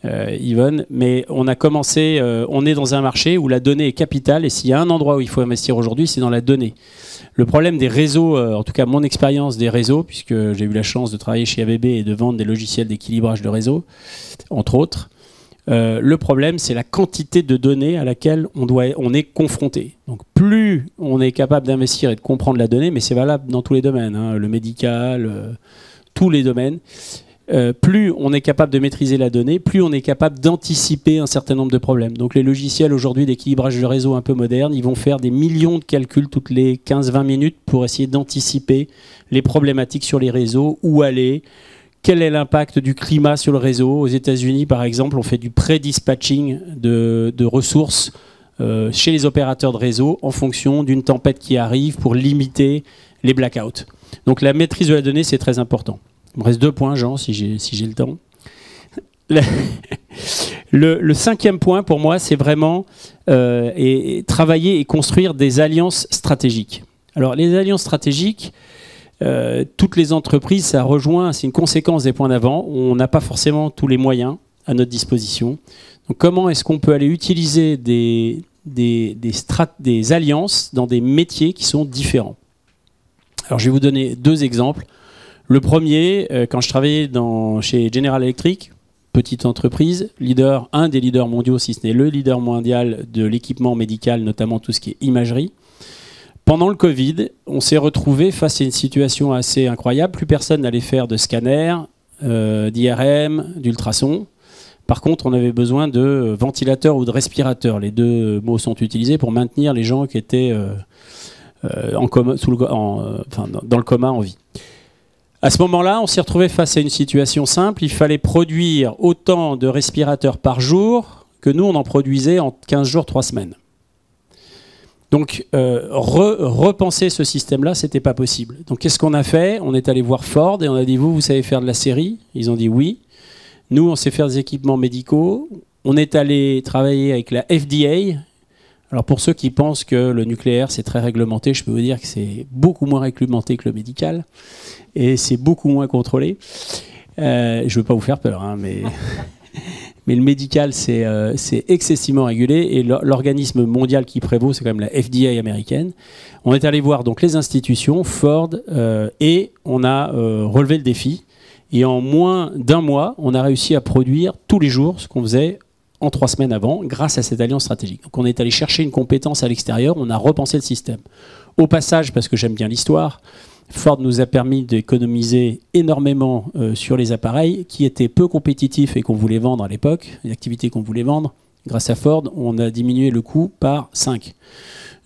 S4: Yvonne, mais on est dans un marché où la donnée est capitale et s'il y a un endroit où il faut investir aujourd'hui, c'est dans la donnée. Le problème des réseaux, en tout cas mon expérience des réseaux, puisque j'ai eu la chance de travailler chez ABB et de vendre des logiciels d'équilibrage de réseau, entre autres, le problème c'est la quantité de données à laquelle on est confronté. Donc plus on est capable d'investir et de comprendre la donnée, mais c'est valable dans tous les domaines, hein, le médical, tous les domaines, plus on est capable de maîtriser la donnée, plus on est capable d'anticiper un certain nombre de problèmes. Donc les logiciels aujourd'hui d'équilibrage de réseau un peu modernes, ils vont faire des millions de calculs toutes les 15-20 minutes pour essayer d'anticiper les problématiques sur les réseaux, où aller, quel est l'impact du climat sur le réseau. Aux États-Unis, par exemple, on fait du pré-dispatching de ressources chez les opérateurs de réseau en fonction d'une tempête qui arrive pour limiter les blackouts. Donc la maîtrise de la donnée, c'est très important. Il me reste 2 points, Jean, si j'ai le temps. Le cinquième point, pour moi, c'est vraiment travailler et construire des alliances stratégiques. Alors, les alliances stratégiques, toutes les entreprises, ça rejoint, c'est une conséquence des points d'avant. On n'a pas forcément tous les moyens à notre disposition. Donc, comment est-ce qu'on peut aller utiliser des alliances dans des métiers qui sont différents ? Alors, je vais vous donner 2 exemples. Le premier, quand je travaillais chez General Electric, petite entreprise, un des leaders mondiaux, si ce n'est le leader mondial de l'équipement médical, notamment tout ce qui est imagerie. pendant le Covid, on s'est retrouvé face à une situation assez incroyable. Plus personne n'allait faire de scanner, d'IRM, d'ultrasons. Par contre, on avait besoin de ventilateurs ou de respirateurs. Les deux mots sont utilisés pour maintenir les gens qui étaient dans le coma en vie. À ce moment-là, on s'est retrouvé face à une situation simple. Il fallait produire autant de respirateurs par jour que nous, on en produisait en 15 jours, 3 semaines. Donc, repenser ce système-là, c'était pas possible. Donc, qu'est-ce qu'on a fait? On est allé voir Ford et on a dit, vous savez faire de la série? Ils ont dit oui. Nous, on sait faire des équipements médicaux. On est allé travailler avec la FDA. Alors, pour ceux qui pensent que le nucléaire, c'est très réglementé, je peux vous dire que c'est beaucoup moins réglementé que le médical. Et c'est beaucoup moins contrôlé. Je ne veux pas vous faire peur, hein, mais... Mais le médical, c'est excessivement régulé et l'organisme mondial qui prévaut, c'est quand même la FDA américaine. On est allé voir donc les institutions, Ford, et on a relevé le défi. Et en moins d'un mois, on a réussi à produire tous les jours ce qu'on faisait en 3 semaines avant, grâce à cette alliance stratégique. Donc on est allé chercher une compétence à l'extérieur, on a repensé le système. Au passage, parce que j'aime bien l'histoire, Ford nous a permis d'économiser énormément sur les appareils qui étaient peu compétitifs et qu'on voulait vendre à l'époque, les activités qu'on voulait vendre. Grâce à Ford, on a diminué le coût par 5.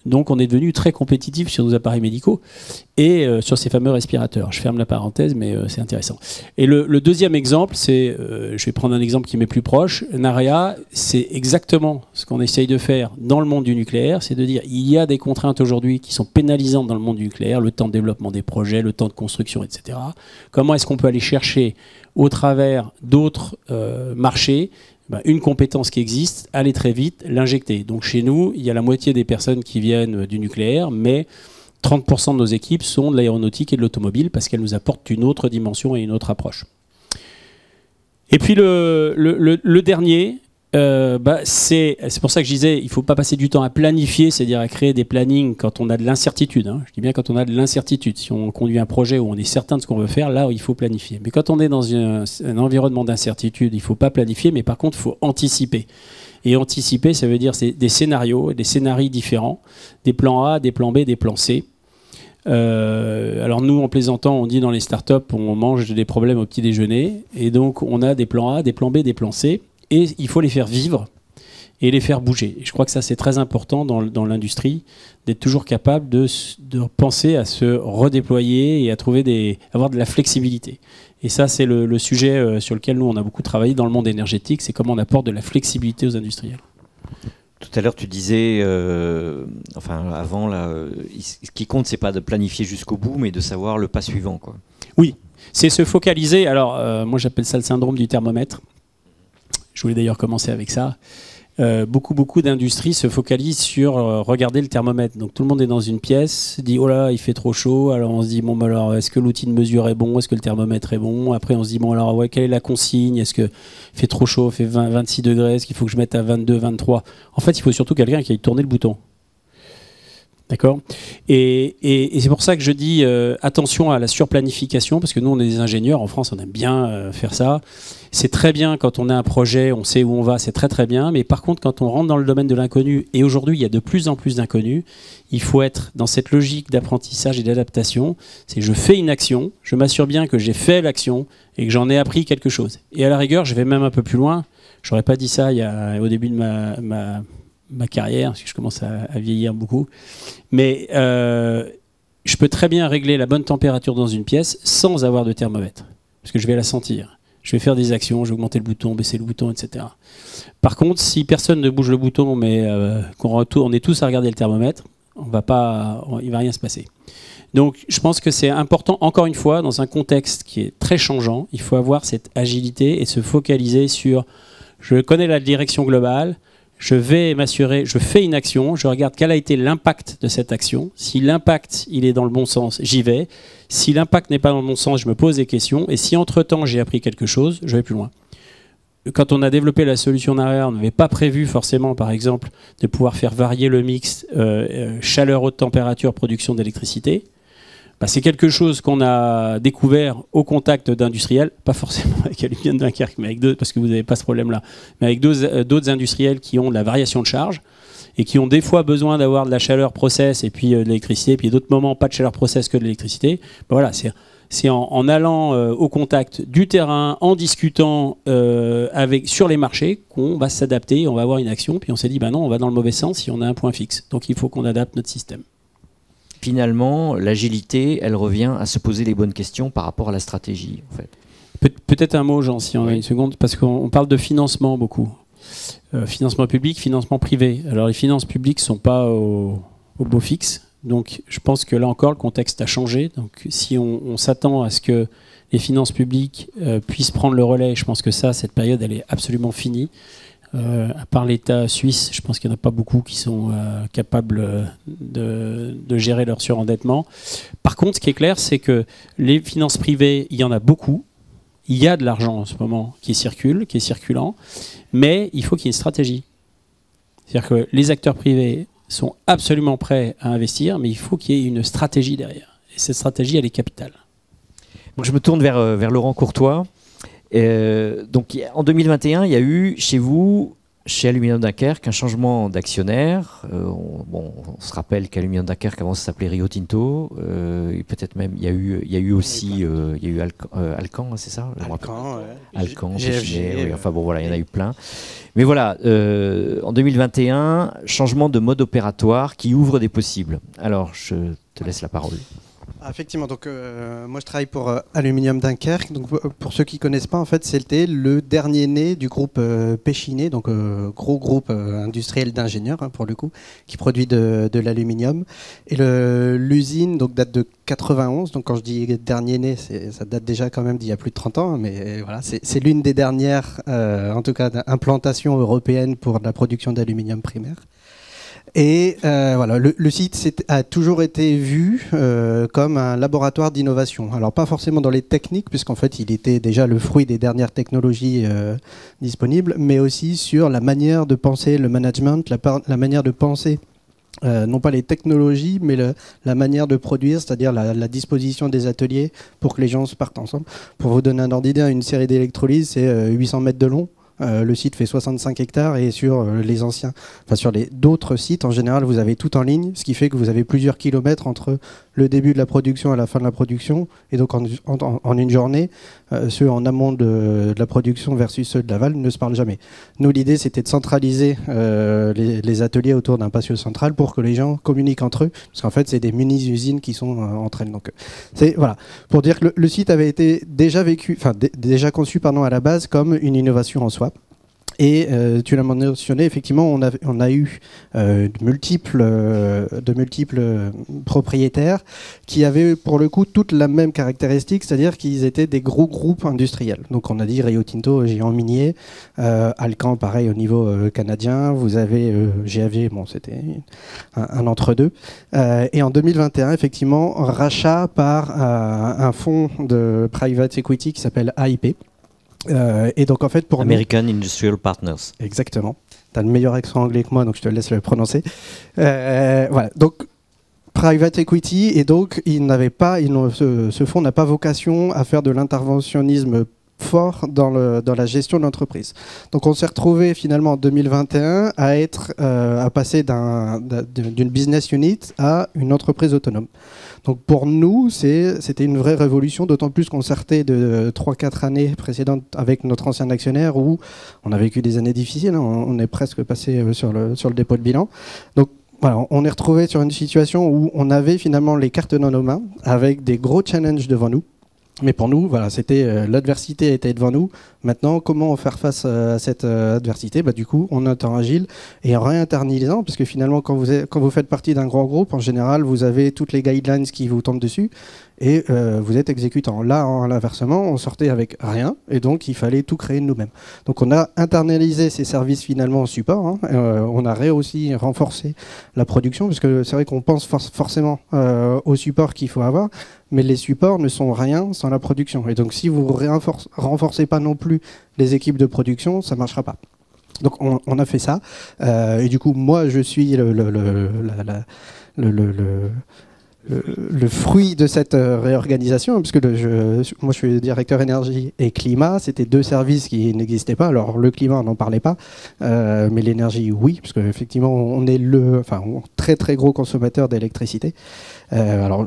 S4: Donc on est devenu très compétitif sur nos appareils médicaux et sur ces fameux respirateurs. Je ferme la parenthèse, mais c'est intéressant. Et le deuxième exemple, c'est, je vais prendre un exemple qui m'est plus proche, Naréa, c'est exactement ce qu'on essaye de faire dans le monde du nucléaire, c'est de dire il y a des contraintes aujourd'hui qui sont pénalisantes dans le monde du nucléaire, le temps de développement des projets, le temps de construction, etc. Comment est-ce qu'on peut aller chercher au travers d'autres marchés une compétence qui existe, aller très vite, l'injecter. Donc chez nous, il y a la moitié des personnes qui viennent du nucléaire, mais 30% de nos équipes sont de l'aéronautique et de l'automobile parce qu'elles nous apportent une autre dimension et une autre approche. Et puis le dernier, c'est pour ça que je disais, il ne faut pas passer du temps à planifier, c'est-à-dire à créer des plannings quand on a de l'incertitude. Hein. Je dis bien quand on a de l'incertitude. Si on conduit un projet où on est certain de ce qu'on veut faire, là, il faut planifier. Mais quand on est dans un environnement d'incertitude, il ne faut pas planifier, mais par contre, il faut anticiper. Et anticiper, ça veut dire c'est des scénarios, des scénarios différents, des plans A, des plans B, des plans C. Alors nous, en plaisantant, on dit dans les startups, on mange des problèmes au petit déjeuner. Et donc, on a des plans A, des plans B, des plans C. Et il faut les faire vivre et les faire bouger. Et je crois que ça, c'est très important dans l'industrie, d'être toujours capable de penser à se redéployer et à avoir de la flexibilité. Et ça, c'est le sujet sur lequel nous, on a beaucoup travaillé dans le monde énergétique, c'est comment on apporte de la flexibilité aux industriels.
S1: Tout à l'heure, tu disais, avant, ce qui compte, c'est pas de planifier jusqu'au bout, mais de savoir le pas suivant, quoi.
S4: Oui, c'est se focaliser. Alors, moi, j'appelle ça le syndrome du thermomètre. Je voulais d'ailleurs commencer avec ça. Beaucoup d'industries se focalisent sur regarder le thermomètre. Donc tout le monde est dans une pièce, dit oh là il fait trop chaud. Alors on se dit bon alors est-ce que l'outil de mesure est bon, est-ce que le thermomètre est bon. Après on se dit bon alors ouais, quelle est la consigne, est-ce que fait trop chaud, fait 26 degrés, est-ce qu'il faut que je mette à 22, 23. En fait il faut surtout quelqu'un qui aille tourner le bouton. D'accord ? Et c'est pour ça que je dis attention à la surplanification, parce que nous, on est des ingénieurs, en France, on aime bien faire ça. C'est très bien quand on a un projet, on sait où on va, c'est très très bien. Mais par contre, quand on rentre dans le domaine de l'inconnu, et aujourd'hui, il y a de plus en plus d'inconnus, il faut être dans cette logique d'apprentissage et d'adaptation. C'est je fais une action, je m'assure bien que j'ai fait l'action et que j'en ai appris quelque chose. Et à la rigueur, je vais même un peu plus loin. Je n'aurais pas dit ça au début de ma carrière, parce que je commence à vieillir beaucoup. Mais je peux très bien régler la bonne température dans une pièce sans avoir de thermomètre, parce que je vais la sentir. Je vais faire des actions, je vais augmenter le bouton, baisser le bouton, etc. Par contre, si personne ne bouge le bouton, mais on est tous à regarder le thermomètre, il ne va rien se passer. Donc je pense que c'est important, encore une fois, dans un contexte qui est très changeant, il faut avoir cette agilité et se focaliser sur je connais la direction globale, je vais m'assurer, je fais une action, je regarde quel a été l'impact de cette action. Si l'impact il est dans le bon sens, j'y vais. Si l'impact n'est pas dans le bon sens, je me pose des questions. Et si entre-temps j'ai appris quelque chose, je vais plus loin. Quand on a développé la solution Naréa, on n'avait pas prévu forcément, par exemple, de pouvoir faire varier le mix chaleur, haute température, production d'électricité. C'est quelque chose qu'on a découvert au contact d'industriels, pas forcément avec Aluminium Dunkerque, mais avec d'autres, parce que vous n'avez pas ce problème-là, mais avec d'autres industriels qui ont de la variation de charge. et qui ont des fois besoin d'avoir de la chaleur process et puis de l'électricité, et puis d'autres moments pas de chaleur process que de l'électricité, ben voilà, c'est en allant au contact du terrain, en discutant sur les marchés qu'on va s'adapter, on va avoir une action, puis on s'est dit, ben non, on va dans le mauvais sens si on a un point fixe. Donc il faut qu'on adapte notre système.
S1: Finalement, l'agilité, elle revient à se poser les bonnes questions par rapport à la stratégie, en fait.
S4: Peut-être un mot, Jean, si on a une seconde, parce qu'on parle de financement beaucoup. Financement public, financement privé. Alors les finances publiques ne sont pas au beau fixe. Donc je pense que là encore, le contexte a changé. Donc si on s'attend à ce que les finances publiques puissent prendre le relais, je pense que cette période, elle est absolument finie. À part l'État suisse, je pense qu'il n'y en a pas beaucoup qui sont capables de gérer leur surendettement. Par contre, ce qui est clair, c'est que les finances privées, il y en a beaucoup. Il y a de l'argent en ce moment qui circule, qui est circulant, mais il faut qu'il y ait une stratégie. C'est-à-dire que les acteurs privés sont absolument prêts à investir, mais il faut qu'il y ait une stratégie derrière. Et cette stratégie, elle est capitale.
S1: Donc je me tourne vers Laurent Courtois. Donc en 2021, il y a eu chez vous, chez Aluminium Dunkerque, un changement d'actionnaire. On se rappelle qu'Aluminium Dunkerque avant ça s'appelait Rio Tinto. Et peut-être même il y a eu aussi Alcan, c'est ça? Alcan, GFG, enfin bon voilà, il y en a eu plein. Mais voilà, en 2021, changement de mode opératoire qui ouvre des possibles. Alors je te laisse la parole.
S5: Effectivement, donc moi je travaille pour Aluminium Dunkerque. Donc pour ceux qui connaissent pas, en fait, c'était le dernier né du groupe Péchiné, donc gros groupe industriel d'ingénieurs pour le coup, qui produit de l'aluminium. Et l'usine donc date de 91. Donc quand je dis dernier né, ça date déjà quand même d'il y a plus de 30 ans, mais voilà, c'est l'une des dernières, en tout cas, implantations européennes pour la production d'aluminium primaire. Et voilà, le site a toujours été vu comme un laboratoire d'innovation. Alors pas forcément dans les techniques, puisqu'en fait il était déjà le fruit des dernières technologies disponibles, mais aussi sur la manière de penser le management, la manière de penser non pas les technologies, mais la manière de produire, c'est-à-dire la disposition des ateliers pour que les gens se partent ensemble. Pour vous donner un ordre d'idée, une série d'électrolyse, c'est 800 mètres de long. Le site fait 65 hectares et sur les anciens, enfin sur d'autres sites, en général, vous avez tout en ligne, ce qui fait que vous avez plusieurs kilomètres entre le début de la production et la fin de la production. Et donc en une journée, ceux en amont de la production versus ceux de l'aval ne se parlent jamais. Nous, l'idée, c'était de centraliser les ateliers autour d'un patio central pour que les gens communiquent entre eux, parce qu'en fait, c'est des mini-usines qui sont entre elles. Donc, voilà, pour dire que le site avait été déjà conçu à la base comme une innovation en soi. Et tu l'as mentionné, effectivement, on a eu de multiples propriétaires qui avaient pour le coup toutes la même caractéristique, c'est-à-dire qu'ils étaient des gros groupes industriels. Donc on a dit Rio Tinto, géant minier, Alcan, pareil au niveau canadien, vous avez GFG, bon c'était un entre-deux. Et en 2021, effectivement, rachat par un fonds de private equity qui s'appelle AIP. Et donc en fait pour
S1: American Industrial Partners.
S5: Exactement. Tu as le meilleur accent anglais que moi, donc je te laisse le prononcer. Voilà. Donc private equity, et donc ce fonds n'a pas vocation à faire de l'interventionnisme fort dans la gestion de l'entreprise. Donc on s'est retrouvé finalement en 2021 à passer d'une business unit à une entreprise autonome. Donc pour nous, c'était une vraie révolution, d'autant plus qu'on sortait de 3-4 années précédentes avec notre ancien actionnaire où on a vécu des années difficiles, hein, on est presque passé sur le dépôt de bilan. Donc voilà, on est retrouvé sur une situation où on avait finalement les cartes dans nos mains avec des gros challenges devant nous. Mais pour nous, voilà, l'adversité était devant nous. Maintenant, comment faire face à cette adversité? Du coup, en étant agile et en réinternalisant, parce que finalement, quand vous faites partie d'un grand groupe, en général, vous avez toutes les guidelines qui vous tombent dessus et vous êtes exécutant. Là, à l'inversement, on sortait avec rien et donc il fallait tout créer de nous-mêmes. Donc, on a internalisé ces services finalement au support. Hein, on a aussi renforcé la production, parce que c'est vrai qu'on pense forcément au support qu'il faut avoir, mais les supports ne sont rien sans la production. Et donc, si vous renforcez pas non plus les équipes de production, ça ne marchera pas. Donc, on a fait ça. Et du coup, moi, je suis le fruit de cette réorganisation, puisque moi je suis directeur énergie et climat, c'était deux services qui n'existaient pas. Alors le climat, on n'en parlait pas, mais l'énergie, oui, parce qu'effectivement, on est très très gros consommateur d'électricité. Alors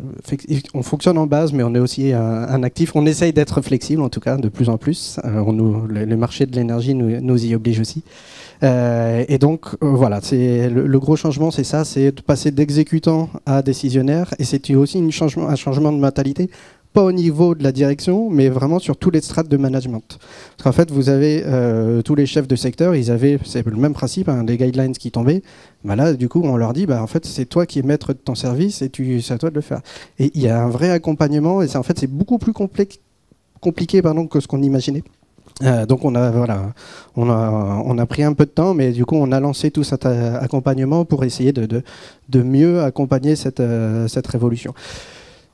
S5: on fonctionne en base, mais on est aussi un actif. On essaye d'être flexible, en tout cas, de plus en plus. Le marché de l'énergie nous y oblige aussi. Et donc voilà, c'est le gros changement, c'est ça, c'est de passer d'exécutant à décisionnaire, et c'est aussi un changement de mentalité, pas au niveau de la direction, mais vraiment sur tous les strates de management. Parce qu'en fait, vous avez tous les chefs de secteur, c'est le même principe, hein, les guidelines qui tombaient. Bah là, du coup, on leur dit, en fait, c'est toi qui es maître de ton service et c'est à toi de le faire. Et il y a un vrai accompagnement, et c'est beaucoup plus compliqué que ce qu'on imaginait. Donc on a pris un peu de temps, mais du coup on a lancé tout cet accompagnement pour essayer de mieux accompagner cette révolution.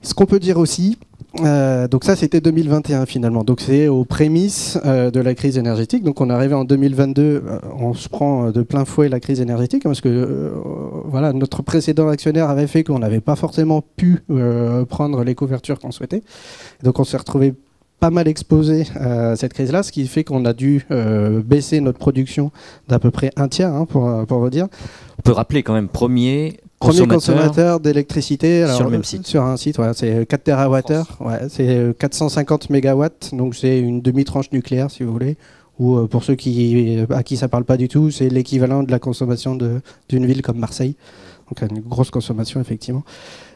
S5: Ce qu'on peut dire aussi, donc ça c'était 2021 finalement, donc c'est aux prémices de la crise énergétique. Donc on est arrivé en 2022, on se prend de plein fouet la crise énergétique, parce que voilà, notre précédent actionnaire avait fait qu'on n'avait pas forcément pu prendre les couvertures qu'on souhaitait. Donc on s'est retrouvé pas mal exposé à cette crise-là, ce qui fait qu'on a dû baisser notre production d'à peu près un tiers, hein, pour vous dire.
S1: On peut rappeler quand même premier
S5: consommateur d'électricité
S1: sur le même site.
S5: Sur un site, ouais, c'est 4 TWh, ouais, c'est 450 MW, donc c'est une demi-tranche nucléaire si vous voulez, ou pour ceux à qui ça parle pas du tout, c'est l'équivalent de la consommation d'une ville comme Marseille. Donc une grosse consommation effectivement.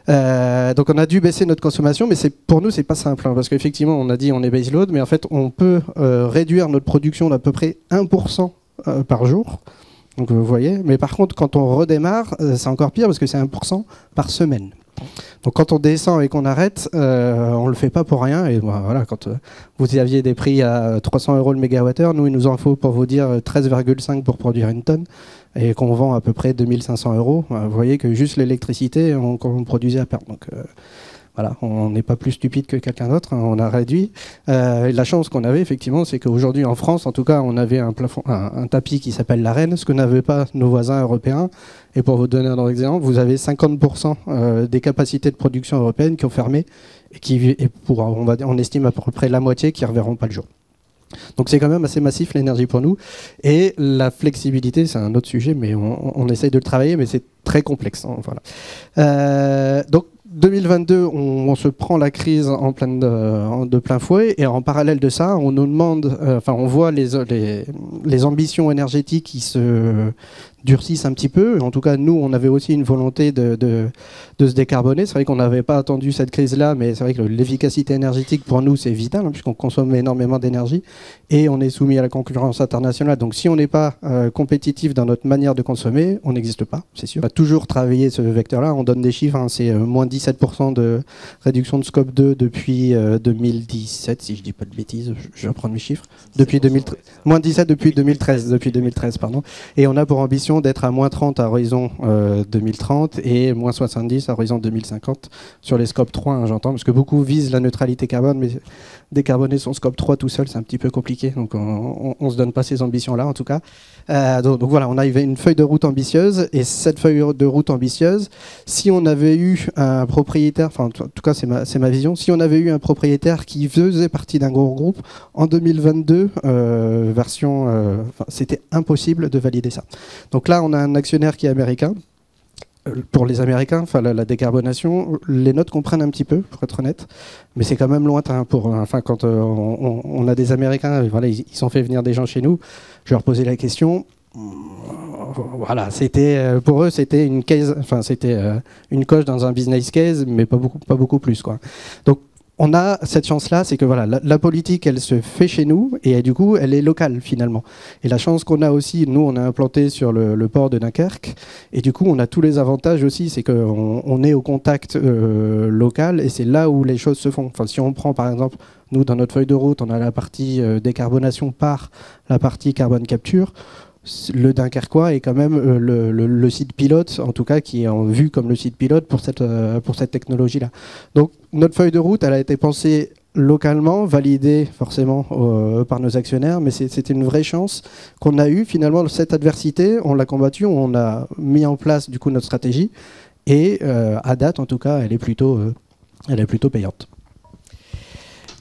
S5: Donc on a dû baisser notre consommation, mais pour nous c'est pas simple, hein, parce qu'effectivement on a dit on est baseload, mais en fait on peut réduire notre production d'à peu près 1% par jour. Donc vous voyez, mais par contre quand on redémarre, c'est encore pire parce que c'est 1% par semaine. Donc quand on descend et qu'on arrête, on le fait pas pour rien. Et voilà, quand vous aviez des prix à 300 € le mégawattheure, nous il nous en faut pour vous dire 13,5 pour produire une tonne, et qu'on vend à peu près 2500 €. Vous voyez que juste l'électricité, on produisait à perte. Donc voilà, on n'est pas plus stupide que quelqu'un d'autre, hein, on a réduit. La chance qu'on avait effectivement, c'est qu'aujourd'hui en France, en tout cas, on avait un tapis qui s'appelle l'ARENH, ce que n'avaient pas nos voisins européens. Et pour vous donner un exemple, vous avez 50% des capacités de production européennes qui ont fermé, et on estime à peu près la moitié qui ne reverront pas le jour. Donc c'est quand même assez massif l'énergie pour nous. Et la flexibilité, c'est un autre sujet, mais on essaye de le travailler, mais c'est très complexe, hein, voilà. Donc 2022, on se prend la crise de plein fouet, et en parallèle de ça, on nous demande, on voit les ambitions énergétiques qui se durcissent un petit peu. En tout cas, nous, on avait aussi une volonté de se décarboner. C'est vrai qu'on n'avait pas attendu cette crise-là, mais c'est vrai que l'efficacité énergétique, pour nous, c'est vital, hein, puisqu'on consomme énormément d'énergie et on est soumis à la concurrence internationale. Donc, si on n'est pas compétitif dans notre manière de consommer, on n'existe pas, c'est sûr. On va toujours travailler ce vecteur-là. On donne des chiffres, hein, c'est moins 17% de réduction de scope 2 depuis 2017, si je ne dis pas de bêtises, je vais reprendre mes chiffres. Moins 17 depuis 2013, pardon. Et on a pour ambition d'être à moins 30 à horizon 2030 et moins 70 à horizon 2050 sur les scopes 3, hein, j'entends, parce que beaucoup visent la neutralité carbone, mais décarboner son scope 3 tout seul, c'est un petit peu compliqué, donc on ne se donne pas ces ambitions-là en tout cas. Donc voilà, on a une feuille de route ambitieuse, et cette feuille de route ambitieuse, si on avait eu un propriétaire, enfin en tout cas c'est ma vision, si on avait eu un propriétaire qui faisait partie d'un gros groupe, en 2022, c'était impossible de valider ça. Donc là, on a un actionnaire qui est américain. Pour les Américains, la décarbonation, les notes comprennent un petit peu, pour être honnête, mais c'est quand même lointain. Quand on a des Américains, voilà, ils ont fait venir des gens chez nous, je leur posais la question. Voilà, pour eux, c'était une case, une coche dans un business case, mais pas beaucoup plus, quoi. Donc on a cette chance-là, c'est que voilà, la politique, elle se fait chez nous, et du coup, elle est locale finalement. Et la chance qu'on a aussi, nous, on est implanté sur le port de Dunkerque, et du coup, on a tous les avantages aussi, c'est qu'on est au contact local, et c'est là où les choses se font. Enfin, si on prend par exemple, nous, dans notre feuille de route, on a la partie décarbonation par la partie carbone capture. Le Dunkerquois est quand même le site pilote, en tout cas, qui est vu comme le site pilote pour cette technologie-là. Donc notre feuille de route, elle a été pensée localement, validée forcément par nos actionnaires, mais c'était une vraie chance qu'on a eue. Finalement, cette adversité, on l'a combattue, on a mis en place du coup notre stratégie, Et à date, en tout cas, elle est plutôt payante.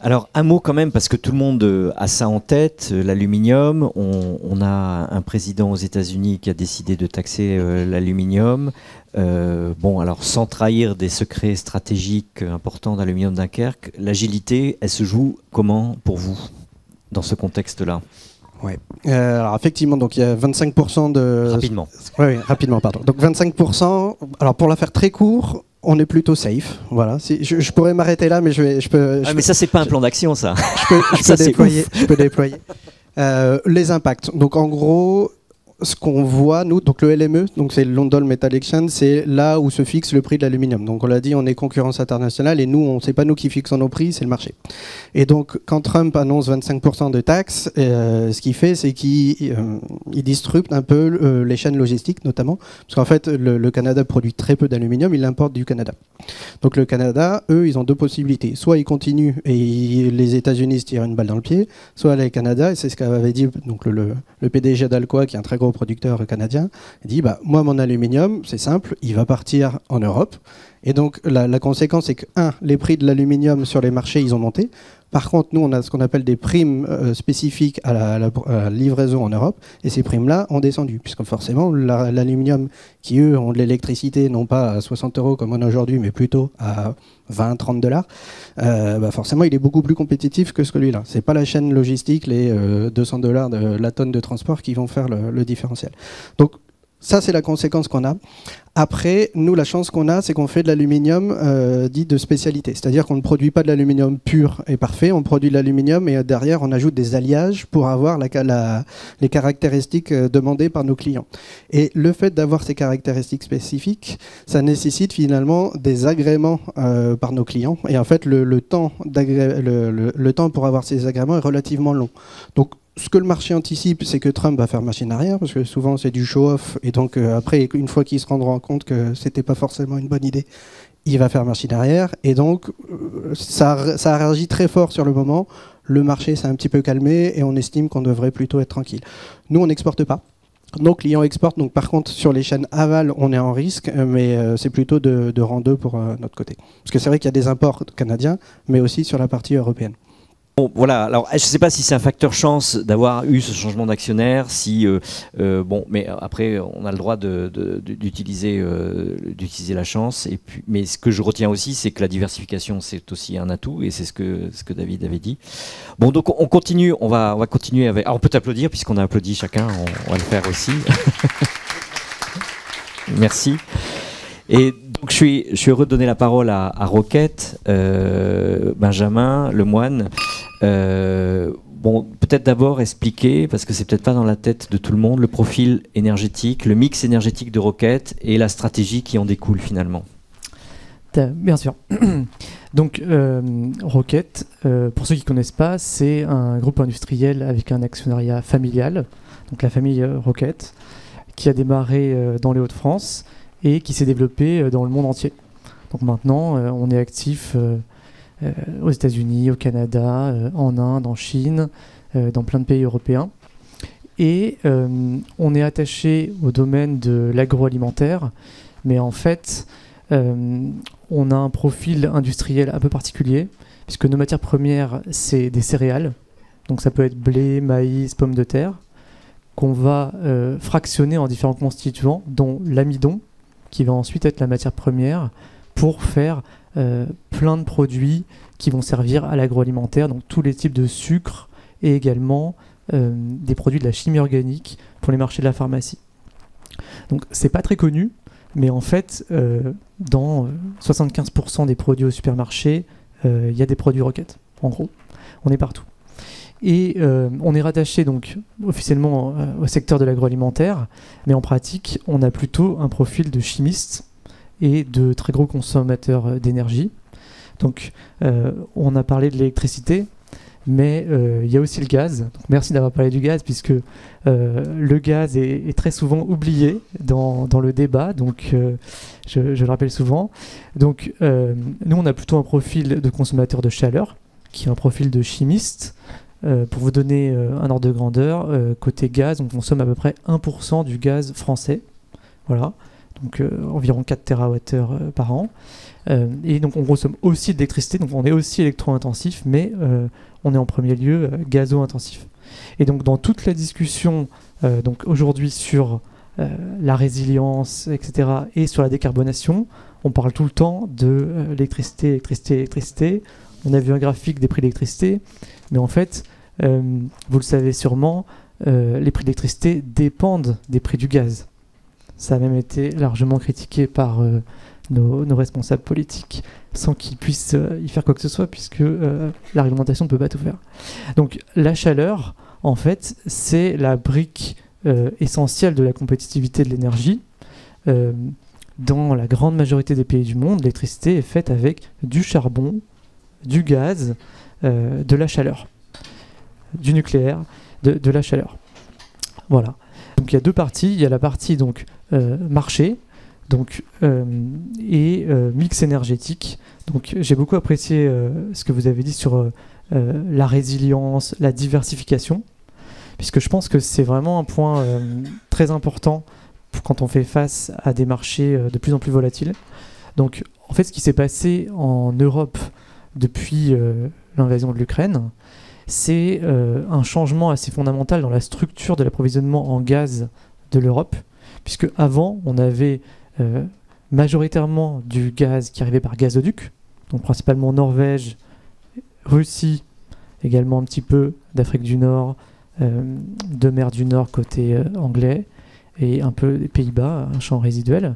S1: Alors un mot quand même, parce que tout le monde a ça en tête, l'aluminium. On a un président aux États-Unis qui a décidé de taxer l'aluminium. Bon, alors sans trahir des secrets stratégiques importants d'Aluminium Dunkerque, l'agilité, elle se joue comment pour vous dans ce contexte-là?
S5: Ouais. Alors effectivement, donc il y a 25% de...
S1: Rapidement.
S5: Oui, rapidement, pardon. Donc 25%, alors pour la faire très court, on est plutôt safe. Voilà. Je pourrais m'arrêter là, mais je peux...
S1: mais ça, c'est pas un plan d'action, ça.
S5: Je peux déployer. Les impacts. Donc en gros... Ce qu'on voit, nous, donc le LME, donc c'est le London Metal Exchange, c'est là où se fixe le prix de l'aluminium. Donc on l'a dit, on est concurrence internationale et nous, c'est pas nous qui fixons nos prix, c'est le marché. Et donc quand Trump annonce 25% de taxes, ce qu'il fait, c'est qu'il disrupte un peu les chaînes logistiques, notamment, parce qu'en fait, le Canada produit très peu d'aluminium, il l'importe du Canada. Donc le Canada, eux, ils ont deux possibilités. Soit ils continuent et les États-Unis se tirent une balle dans le pied, soit le Canada, et c'est ce qu'avait dit donc le PDG d'Alcoa, qui est un très gros producteur canadien, dit moi mon aluminium c'est simple, il va partir en Europe, et donc la conséquence c'est que les prix de l'aluminium sur les marchés ils ont monté. Par contre, nous on a ce qu'on appelle des primes spécifiques à la livraison en Europe, et ces primes là ont descendu, puisque forcément l'aluminium qui eux ont de l'électricité non pas à 60 € comme on a aujourd'hui, mais plutôt à 20-30 $, forcément il est beaucoup plus compétitif que celui-là. C'est pas la chaîne logistique, les 200 $ de la tonne de transport qui vont faire le différentiel. Donc ça c'est la conséquence qu'on a. Après, nous, la chance qu'on a, c'est qu'on fait de l'aluminium dit de spécialité. C'est-à-dire qu'on ne produit pas de l'aluminium pur et parfait, on produit de l'aluminium et derrière, on ajoute des alliages pour avoir les caractéristiques demandées par nos clients. Et le fait d'avoir ces caractéristiques spécifiques, ça nécessite finalement des agréments par nos clients. Et en fait, le temps pour avoir ces agréments est relativement long. Donc, ce que le marché anticipe, c'est que Trump va faire machine arrière, parce que souvent c'est du show-off, et donc après, une fois qu'il se rendra compte que c'était pas forcément une bonne idée, il va faire machine arrière, et donc ça a réagi très fort sur le moment. Le marché s'est un petit peu calmé, et on estime qu'on devrait plutôt être tranquille. Nous, on n'exporte pas. Nos clients exportent, donc par contre sur les chaînes aval, on est en risque, mais c'est plutôt de rang 2 pour notre côté. Parce que c'est vrai qu'il y a des imports canadiens, mais aussi sur la partie européenne.
S1: Bon, voilà. Alors, je ne sais pas si c'est un facteur chance d'avoir eu ce changement d'actionnaire. Mais après, on a le droit d'utiliser la chance. Et puis, mais ce que je retiens aussi, c'est que la diversification, c'est aussi un atout, et c'est ce que David avait dit. Bon, donc on continue. On va continuer avec. Alors, on peut t'applaudir puisqu'on a applaudi chacun. On va le faire aussi. Merci. Et donc je suis heureux de donner la parole à Roquette, Benjamin Lemoine. Peut-être d'abord expliquer, parce que c'est peut-être pas dans la tête de tout le monde, le profil énergétique, le mix énergétique de Roquette et la stratégie qui en découle finalement.
S3: Bien sûr. Donc Roquette, pour ceux qui ne connaissent pas, c'est un groupe industriel avec un actionnariat familial, donc la famille Roquette, qui a démarré dans les Hauts-de-France et qui s'est développé dans le monde entier. Donc maintenant, on est actif aux États-Unis, au Canada, en Inde, en Chine, dans plein de pays européens. Et on est attaché au domaine de l'agroalimentaire, mais en fait, on a un profil industriel un peu particulier, puisque nos matières premières, c'est des céréales. Donc ça peut être blé, maïs, pommes de terre, qu'on va fractionner en différents constituants, dont l'amidon, qui va ensuite être la matière première pour faire plein de produits qui vont servir à l'agroalimentaire, donc tous les types de sucre et également des produits de la chimie organique pour les marchés de la pharmacie. Donc c'est pas très connu, mais en fait dans 75% des produits au supermarché, il y a des produits Roquette. En gros, on est partout. Et on est rattaché donc officiellement au secteur de l'agroalimentaire, mais en pratique, on a plutôt un profil de chimiste et de très gros consommateurs d'énergie. Donc, on a parlé de l'électricité, mais il y a aussi le gaz. Donc, merci d'avoir parlé du gaz, puisque le gaz est très souvent oublié dans le débat, donc je le rappelle souvent. Donc, nous, on a plutôt un profil de consommateur de chaleur, qui est un profil de chimiste. Pour vous donner un ordre de grandeur, côté gaz, on consomme à peu près 1% du gaz français. Voilà. donc environ 4 TWh par an. Et donc on consomme aussi de l'électricité, donc on est aussi électro-intensif, mais on est en premier lieu gazo-intensif. Et donc dans toute la discussion donc aujourd'hui sur la résilience, etc., et sur la décarbonation, on parle tout le temps de l'électricité, électricité, électricité. On a vu un graphique des prix de l'électricité, mais en fait, vous le savez sûrement, les prix de l'électricité dépendent des prix du gaz. Ça a même été largement critiqué par nos responsables politiques, sans qu'ils puissent y faire quoi que ce soit, puisque la réglementation ne peut pas tout faire. Donc la chaleur, en fait, c'est la brique essentielle de la compétitivité de l'énergie. Dans la grande majorité des pays du monde, l'électricité est faite avec du charbon, du gaz, de la chaleur, du nucléaire, de la chaleur. Voilà. Donc il y a deux parties. Il y a la partie donc marché, donc et mix énergétique. Donc j'ai beaucoup apprécié ce que vous avez dit sur la résilience, la diversification, puisque je pense que c'est vraiment un point très important quand on fait face à des marchés de plus en plus volatiles. Donc en fait, ce qui s'est passé en Europe depuis l'invasion de l'Ukraine, c'est un changement assez fondamental dans la structure de l'approvisionnement en gaz de l'Europe, puisque avant on avait majoritairement du gaz qui arrivait par gazoduc, donc principalement Norvège, Russie, également un petit peu d'Afrique du Nord, de mer du Nord côté anglais, et un peu des Pays-Bas, un champ résiduel.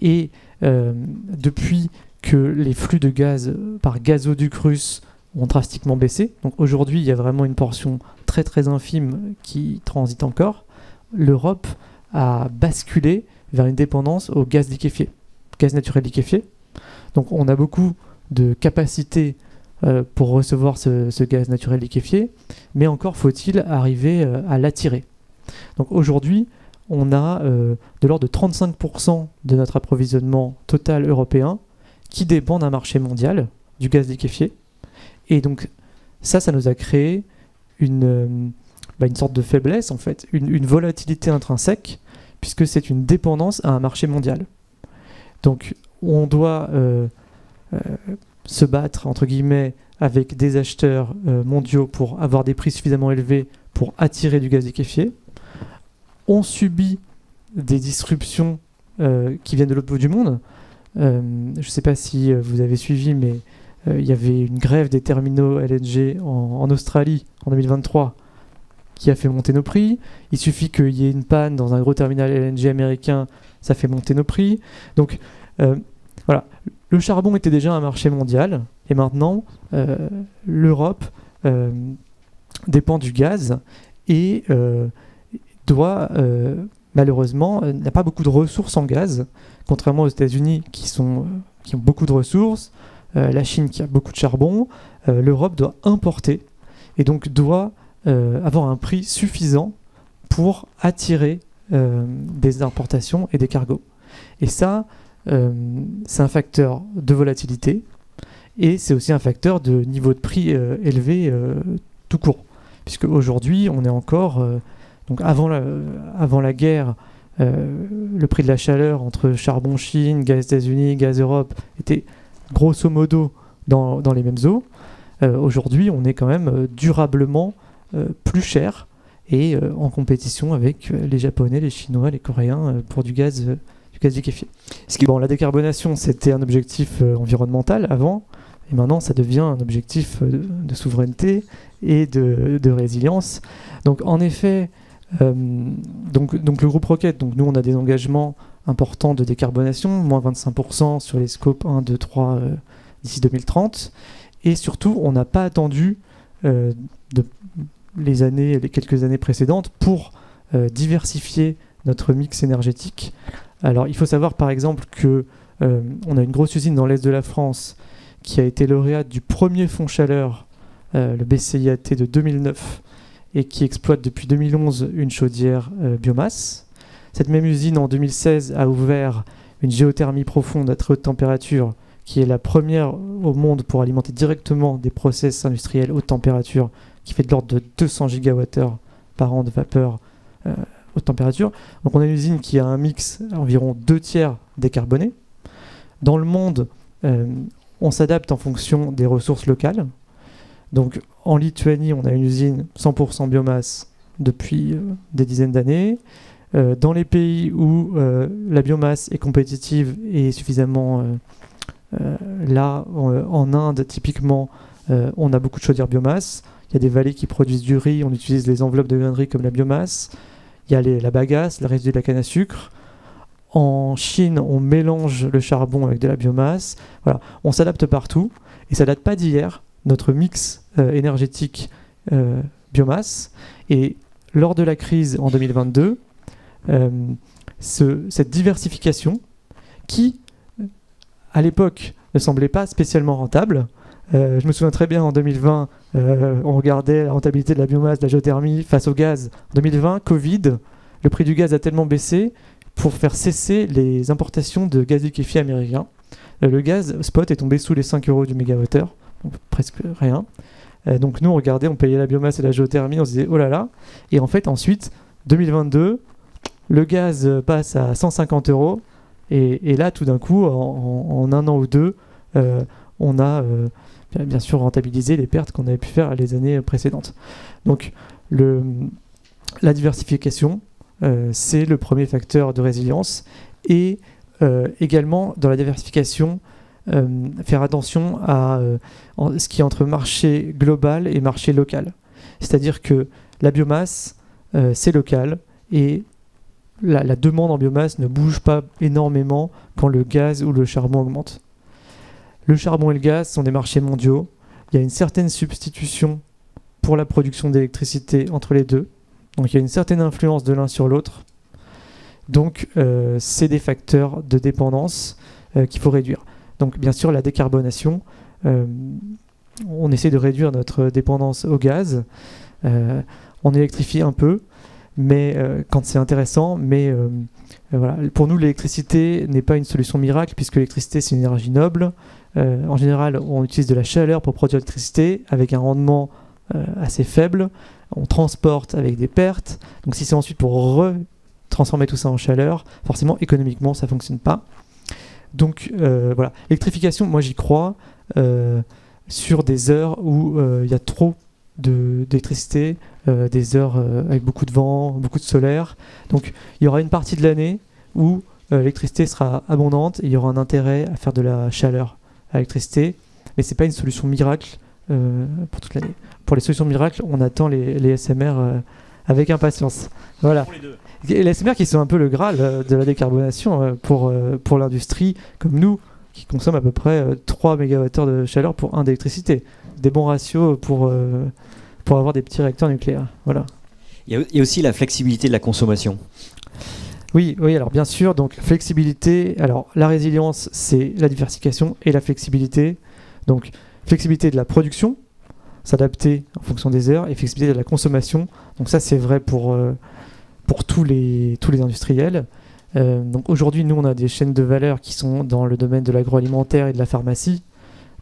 S3: Et depuis que les flux de gaz par gazoduc russe ont drastiquement baissé, donc aujourd'hui il y a vraiment une portion très très infime qui transite encore, l'Europe a basculé vers une dépendance au gaz liquéfié, gaz naturel liquéfié. Donc on a beaucoup de capacités pour recevoir ce gaz naturel liquéfié, mais encore faut-il arriver à l'attirer. Donc aujourd'hui, on a de l'ordre de 35% de notre approvisionnement total européen qui dépend d'un marché mondial du gaz liquéfié. Et donc ça nous a créé une sorte de faiblesse, en fait, une volatilité intrinsèque, puisque c'est une dépendance à un marché mondial. Donc on doit se battre, entre guillemets, avec des acheteurs mondiaux pour avoir des prix suffisamment élevés pour attirer du gaz liquéfié. On subit des disruptions qui viennent de l'autre bout du monde. Je ne sais pas si vous avez suivi, mais il y avait une grève des terminaux LNG en Australie en 2023 qui a fait monter nos prix. Il suffit qu'il y ait une panne dans un gros terminal LNG américain, ça fait monter nos prix. Donc voilà, le charbon était déjà un marché mondial, et maintenant l'Europe dépend du gaz et doit malheureusement n'a pas beaucoup de ressources en gaz, contrairement aux États-Unis qui ont beaucoup de ressources, la Chine qui a beaucoup de charbon. L'Europe doit importer et donc doit avoir un prix suffisant pour attirer des importations et des cargos. Et ça, c'est un facteur de volatilité et c'est aussi un facteur de niveau de prix élevé tout court, puisque aujourd'hui on est encore donc avant la guerre, le prix de la chaleur entre charbon Chine, gaz États-Unis, gaz Europe était grosso modo dans les mêmes eaux. Aujourd'hui, on est quand même durablement plus cher et en compétition avec les Japonais, les Chinois, les Coréens pour du gaz liquéfié. Bon, la décarbonation, c'était un objectif environnemental avant, et maintenant ça devient un objectif de souveraineté et de résilience. Donc en effet, donc le groupe Rocket, donc nous on a des engagements importants de décarbonation, moins 25% sur les scopes 1, 2, 3 d'ici 2030, et surtout on n'a pas attendu les quelques années précédentes pour diversifier notre mix énergétique. Alors il faut savoir par exemple que on a une grosse usine dans l'est de la France qui a été lauréate du premier fonds chaleur, le BCIAT de 2009, et qui exploite depuis 2011 une chaudière biomasse. Cette même usine, en 2016, a ouvert une géothermie profonde à très haute température, qui est la première au monde pour alimenter directement des process industriels haute température, qui fait de l'ordre de 200 gigawattheures par an de vapeur haute température. Donc on a une usine qui a un mix environ 2/3 décarboné. Dans le monde, on s'adapte en fonction des ressources locales. Donc en Lituanie, on a une usine 100% biomasse depuis des dizaines d'années. Dans les pays où la biomasse est compétitive et suffisamment en Inde, typiquement, on a beaucoup de chaudières biomasse. Il y a des vallées qui produisent du riz, on utilise les enveloppes de grains de riz comme la biomasse. Il y a la bagasse, le résidu de la canne à sucre. En Chine, on mélange le charbon avec de la biomasse. Voilà, on s'adapte partout. Et ça ne date pas d'hier, notre mix énergétique biomasse. Et lors de la crise en 2022, cette diversification qui, à l'époque, ne semblait pas spécialement rentable. Je me souviens très bien, en 2020, on regardait la rentabilité de la biomasse, de la géothermie face au gaz. En 2020, Covid, le prix du gaz a tellement baissé pour faire cesser les importations de gaz liquéfié américain. Le gaz spot est tombé sous les 5 € du mégawattheure, donc presque rien. Donc nous, on regardait, on payait la biomasse et la géothermie, on se disait oh là là. Et en fait, ensuite, 2022, le gaz passe à 150 €. Et là, tout d'un coup, en un an ou deux, on a bien sûr rentabilisé les pertes qu'on avait pu faire les années précédentes. Donc la diversification, c'est le premier facteur de résilience. Et également, dans la diversification, faire attention à ce qui est entre marché global et marché local. C'est-à-dire que la biomasse, c'est local et la demande en biomasse ne bouge pas énormément quand le gaz ou le charbon augmente. Le charbon et le gaz sont des marchés mondiaux. Il y a une certaine substitution pour la production d'électricité entre les deux. Donc il y a une certaine influence de l'un sur l'autre. Donc c'est des facteurs de dépendance qu'il faut réduire. Donc bien sûr la décarbonation, on essaie de réduire notre dépendance au gaz. On électrifie un peu, mais quand c'est intéressant, mais voilà. Pour nous l'électricité n'est pas une solution miracle puisque l'électricité c'est une énergie noble. En général on utilise de la chaleur pour produire l'électricité avec un rendement assez faible. On transporte avec des pertes. Donc si c'est ensuite pour transformer tout ça en chaleur, forcément économiquement ça ne fonctionne pas. Donc voilà, l'électrification, moi j'y crois sur des heures où il y a trop d'électricité, des heures avec beaucoup de vent, beaucoup de solaire. Donc il y aura une partie de l'année où l'électricité sera abondante et il y aura un intérêt à faire de la chaleur à l'électricité, mais c'est pas une solution miracle pour toute l'année. Pour les solutions miracles, on attend les SMR avec impatience. Voilà. Les SMR qui sont un peu le Graal de la décarbonation pour l'industrie comme nous, qui consomment à peu près 3 MWh de chaleur pour 1 d'électricité. Des bons ratios pour avoir des petits réacteurs nucléaires. Voilà.
S1: Il y a aussi la flexibilité de la consommation.
S3: Oui, alors bien sûr, donc flexibilité, alors la résilience, c'est la diversification et la flexibilité. Donc flexibilité de la production, s'adapter en fonction des heures, et flexibilité de la consommation. Donc ça, c'est vrai pour tous les industriels. Donc aujourd'hui, nous, on a des chaînes de valeur qui sont dans le domaine de l'agroalimentaire et de la pharmacie.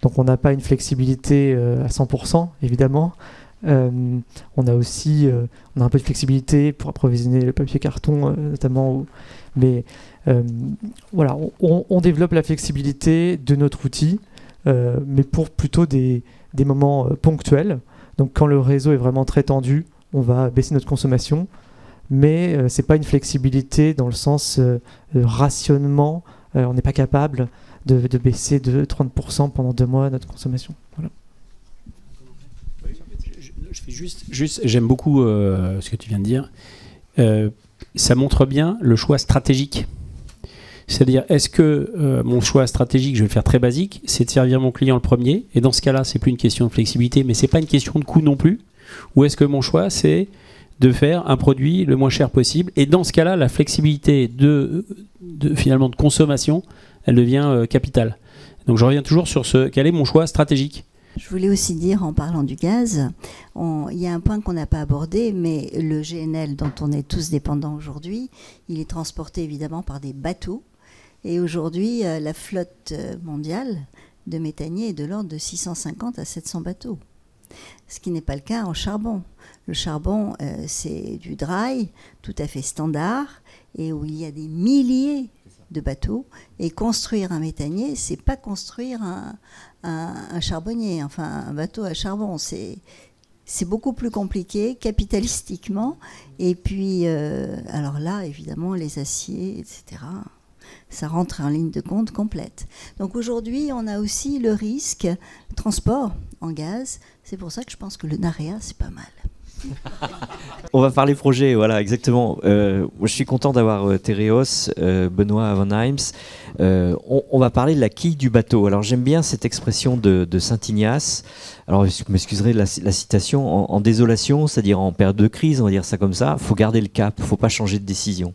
S3: Donc on n'a pas une flexibilité à 100%, évidemment. On a aussi on a un peu de flexibilité pour approvisionner le papier carton, notamment. Mais voilà, on développe la flexibilité de notre outil, mais pour plutôt des moments ponctuels. Donc quand le réseau est vraiment très tendu, on va baisser notre consommation. Mais ce n'est pas une flexibilité dans le sens rationnement. On n'est pas capable de baisser de 30% pendant 2 mois notre consommation. Voilà.
S4: Je fais juste j'aime beaucoup ce que tu viens de dire. Ça montre bien le choix stratégique. C'est-à-dire, est-ce que mon choix stratégique, je vais le faire très basique, c'est de servir mon client le premier, et dans ce cas-là, c'est plus une question de flexibilité, mais c'est pas une question de coût non plus. Ou est-ce que mon choix, c'est de faire un produit le moins cher possible, et dans ce cas-là, la flexibilité finalement de consommation, elle devient capitale. Donc je reviens toujours sur quel est mon choix stratégique.
S2: Je voulais aussi dire, en parlant du gaz, il y a un point qu'on n'a pas abordé, mais le GNL dont on est tous dépendants aujourd'hui, il est transporté évidemment par des bateaux. Et aujourd'hui, la flotte mondiale de méthaniers est de l'ordre de 650 à 700 bateaux. Ce qui n'est pas le cas en charbon. Le charbon, c'est du dry, tout à fait standard, et où il y a des milliers de bateaux. Et construire un méthanier, c'est pas construire un charbonnier, enfin un bateau à charbon. C'est beaucoup plus compliqué capitalistiquement. Et puis, alors là, évidemment, les aciers, etc., ça rentre en ligne de compte complète. Donc aujourd'hui, on a aussi le risque transport en gaz. C'est pour ça que je pense que le NAREA, c'est pas mal.
S1: On va parler projet, voilà, exactement. Moi, je suis content d'avoir Tereos, Benoît Van Heims. On va parler de la quille du bateau. Alors, j'aime bien cette expression de Saint-Ignace. Alors, vous m'excuserez la citation, en désolation, c'est-à-dire en période de crise, on va dire ça comme ça, il faut garder le cap, il ne faut pas changer de décision.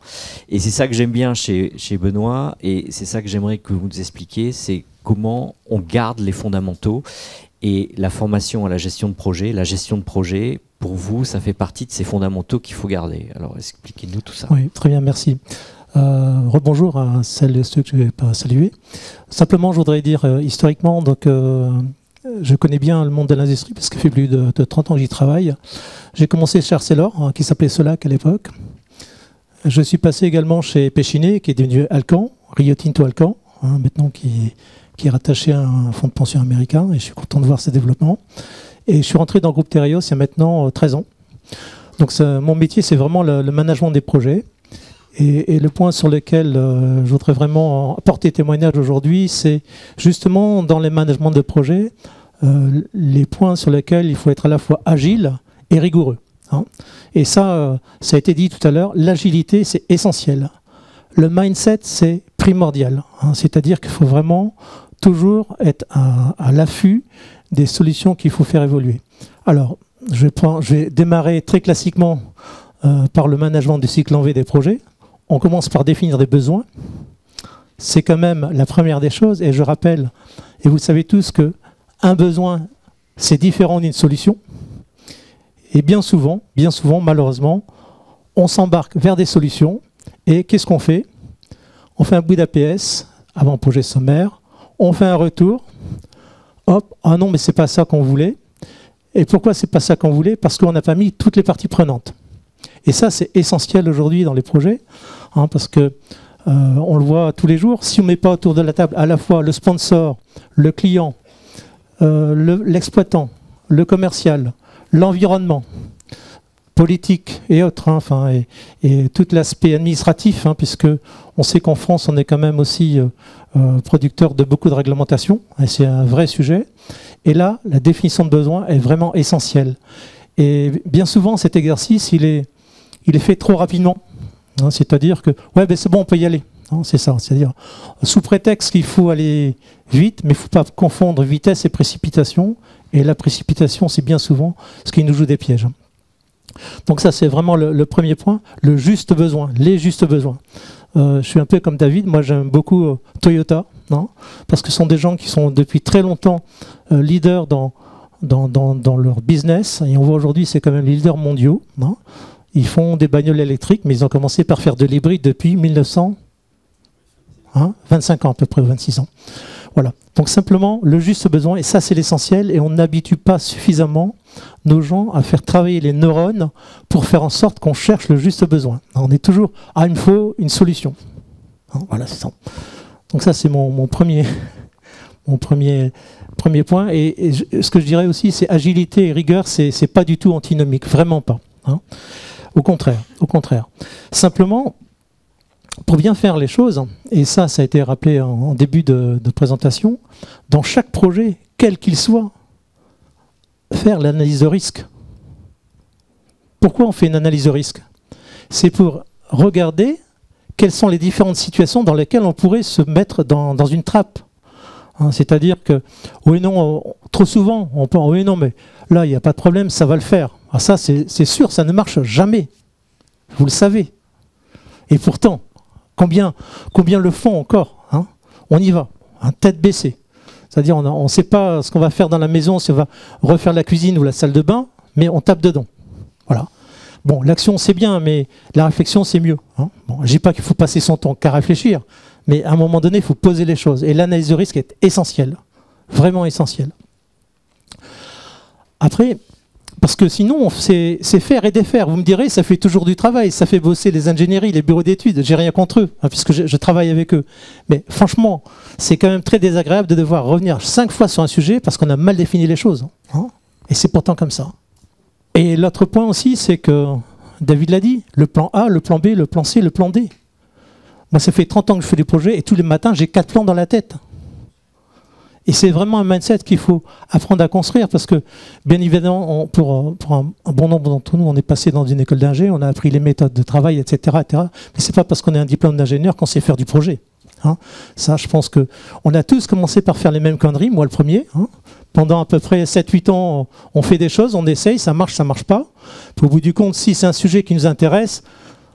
S1: Et c'est ça que j'aime bien chez Benoît, et c'est ça que j'aimerais que vous nous expliquiez, c'est comment on garde les fondamentaux. Et la formation à la gestion de projet, pour vous, ça fait partie de ces fondamentaux qu'il faut garder. Alors, expliquez-nous tout ça.
S6: Oui, très bien, merci. Rebonjour à celles et ceux que je ne vais pas saluer. Simplement, je voudrais dire, historiquement, donc, je connais bien le monde de l'industrie, parce que ça fait plus de 30 ans que j'y travaille. J'ai commencé chez Arcelor, qui s'appelait Solac à l'époque. Je suis passé également chez Péchinet, qui est devenu Alcan, Rio Tinto Alcan, maintenant qui est rattaché à un fonds de pension américain, et je suis content de voir ses développements. Et je suis rentré dans le groupe Tereos il y a maintenant 13 ans. Donc mon métier, c'est vraiment le management des projets. Et le point sur lequel je voudrais vraiment apporter témoignage aujourd'hui, c'est justement dans les managements de projets, les points sur lesquels il faut être à la fois agile et rigoureux. Et ça a été dit tout à l'heure, l'agilité, c'est essentiel. Le mindset, c'est primordial. C'est-à-dire qu'il faut vraiment toujours être à l'affût des solutions qu'il faut faire évoluer. Alors, je vais démarrer très classiquement par le management du cycle en V des projets. On commence par définir des besoins. C'est quand même la première des choses. Et je rappelle, et vous le savez tous, qu'un besoin, c'est différent d'une solution. Et bien souvent, malheureusement, on s'embarque vers des solutions. Et qu'est-ce qu'on fait? On fait un bout d'APS, avant-projet sommaire. On fait un retour. Hop, ah non, mais c'est pas ça qu'on voulait. Et pourquoi c'est pas ça qu'on voulait? Parce qu'on n'a pas mis toutes les parties prenantes. Et ça, c'est essentiel aujourd'hui dans les projets, parce que on le voit tous les jours. Si on ne met pas autour de la table à la fois le sponsor, le client, l'exploitant, le commercial, l'environnement, politique et autres, et tout l'aspect administratif, puisque on sait qu'en France, on est quand même aussi producteur de beaucoup de réglementations, et c'est un vrai sujet. Et là, la définition de besoin est vraiment essentielle. Et bien souvent, cet exercice, il est fait trop rapidement. C'est-à-dire que, ouais, ben c'est bon, on peut y aller. C'est ça. C'est-à-dire, sous prétexte qu'il faut aller vite, mais il ne faut pas confondre vitesse et précipitation. Et la précipitation, c'est bien souvent ce qui nous joue des pièges. Donc ça, c'est vraiment le premier point, le juste besoin, les justes besoins. Je suis un peu comme David, moi j'aime beaucoup Toyota, parce que ce sont des gens qui sont depuis très longtemps leaders dans leur business, et on voit aujourd'hui c'est quand même les leaders mondiaux. Ils font des bagnoles électriques, mais ils ont commencé par faire de l'hybride depuis 25 ans à peu près, 26 ans. Voilà. Donc simplement le juste besoin, et ça c'est l'essentiel, et on n'habitue pas suffisamment nos gens à faire travailler les neurones pour faire en sorte qu'on cherche le juste besoin. On est toujours, il me faut une solution. Voilà, c'est ça. Donc ça c'est mon premier point. Et ce que je dirais aussi, c'est agilité et rigueur, c'est pas du tout antinomique, vraiment pas. Au contraire. Simplement, pour bien faire les choses, et ça a été rappelé en début de présentation, dans chaque projet, quel qu'il soit, faire l'analyse de risque. Pourquoi on fait une analyse de risque? C'est pour regarder quelles sont les différentes situations dans lesquelles on pourrait se mettre dans une trappe. C'est-à-dire que, oui, non, trop souvent, on pense, oui, non, mais là, il n'y a pas de problème, ça va le faire. Ça, c'est sûr, ça ne marche jamais. Vous le savez. Et pourtant, combien le font encore? On y va, tête baissée. C'est-à-dire, on ne sait pas ce qu'on va faire dans la maison, si on va refaire la cuisine ou la salle de bain, mais on tape dedans. Voilà. Bon, l'action, c'est bien, mais la réflexion, c'est mieux. Bon, je ne dis pas qu'il faut passer son temps qu'à réfléchir, mais à un moment donné, il faut poser les choses. Et l'analyse de risque est essentielle, vraiment essentielle. Après, parce que sinon, c'est faire et défaire. Vous me direz, ça fait toujours du travail, ça fait bosser les ingénieries, les bureaux d'études. J'ai rien contre eux, puisque je travaille avec eux. Mais franchement, c'est quand même très désagréable de devoir revenir 5 fois sur un sujet parce qu'on a mal défini les choses. Hein, et c'est pourtant comme ça. Et l'autre point aussi, c'est que, David l'a dit, le plan A, le plan B, le plan C, le plan D. Moi, ça fait 30 ans que je fais des projets et tous les matins, j'ai 4 plans dans la tête. Et c'est vraiment un mindset qu'il faut apprendre à construire parce que, bien évidemment, pour un bon nombre d'entre nous, on est passé dans une école d'ingé, on a appris les méthodes de travail, etc. Mais ce n'est pas parce qu'on a un diplôme d'ingénieur qu'on sait faire du projet. Hein. Ça, je pense qu'on a tous commencé par faire les mêmes conneries, moi le premier. Hein. Pendant à peu près 7-8 ans, on fait des choses, on essaye, ça marche pas. Puis au bout du compte, si c'est un sujet qui nous intéresse,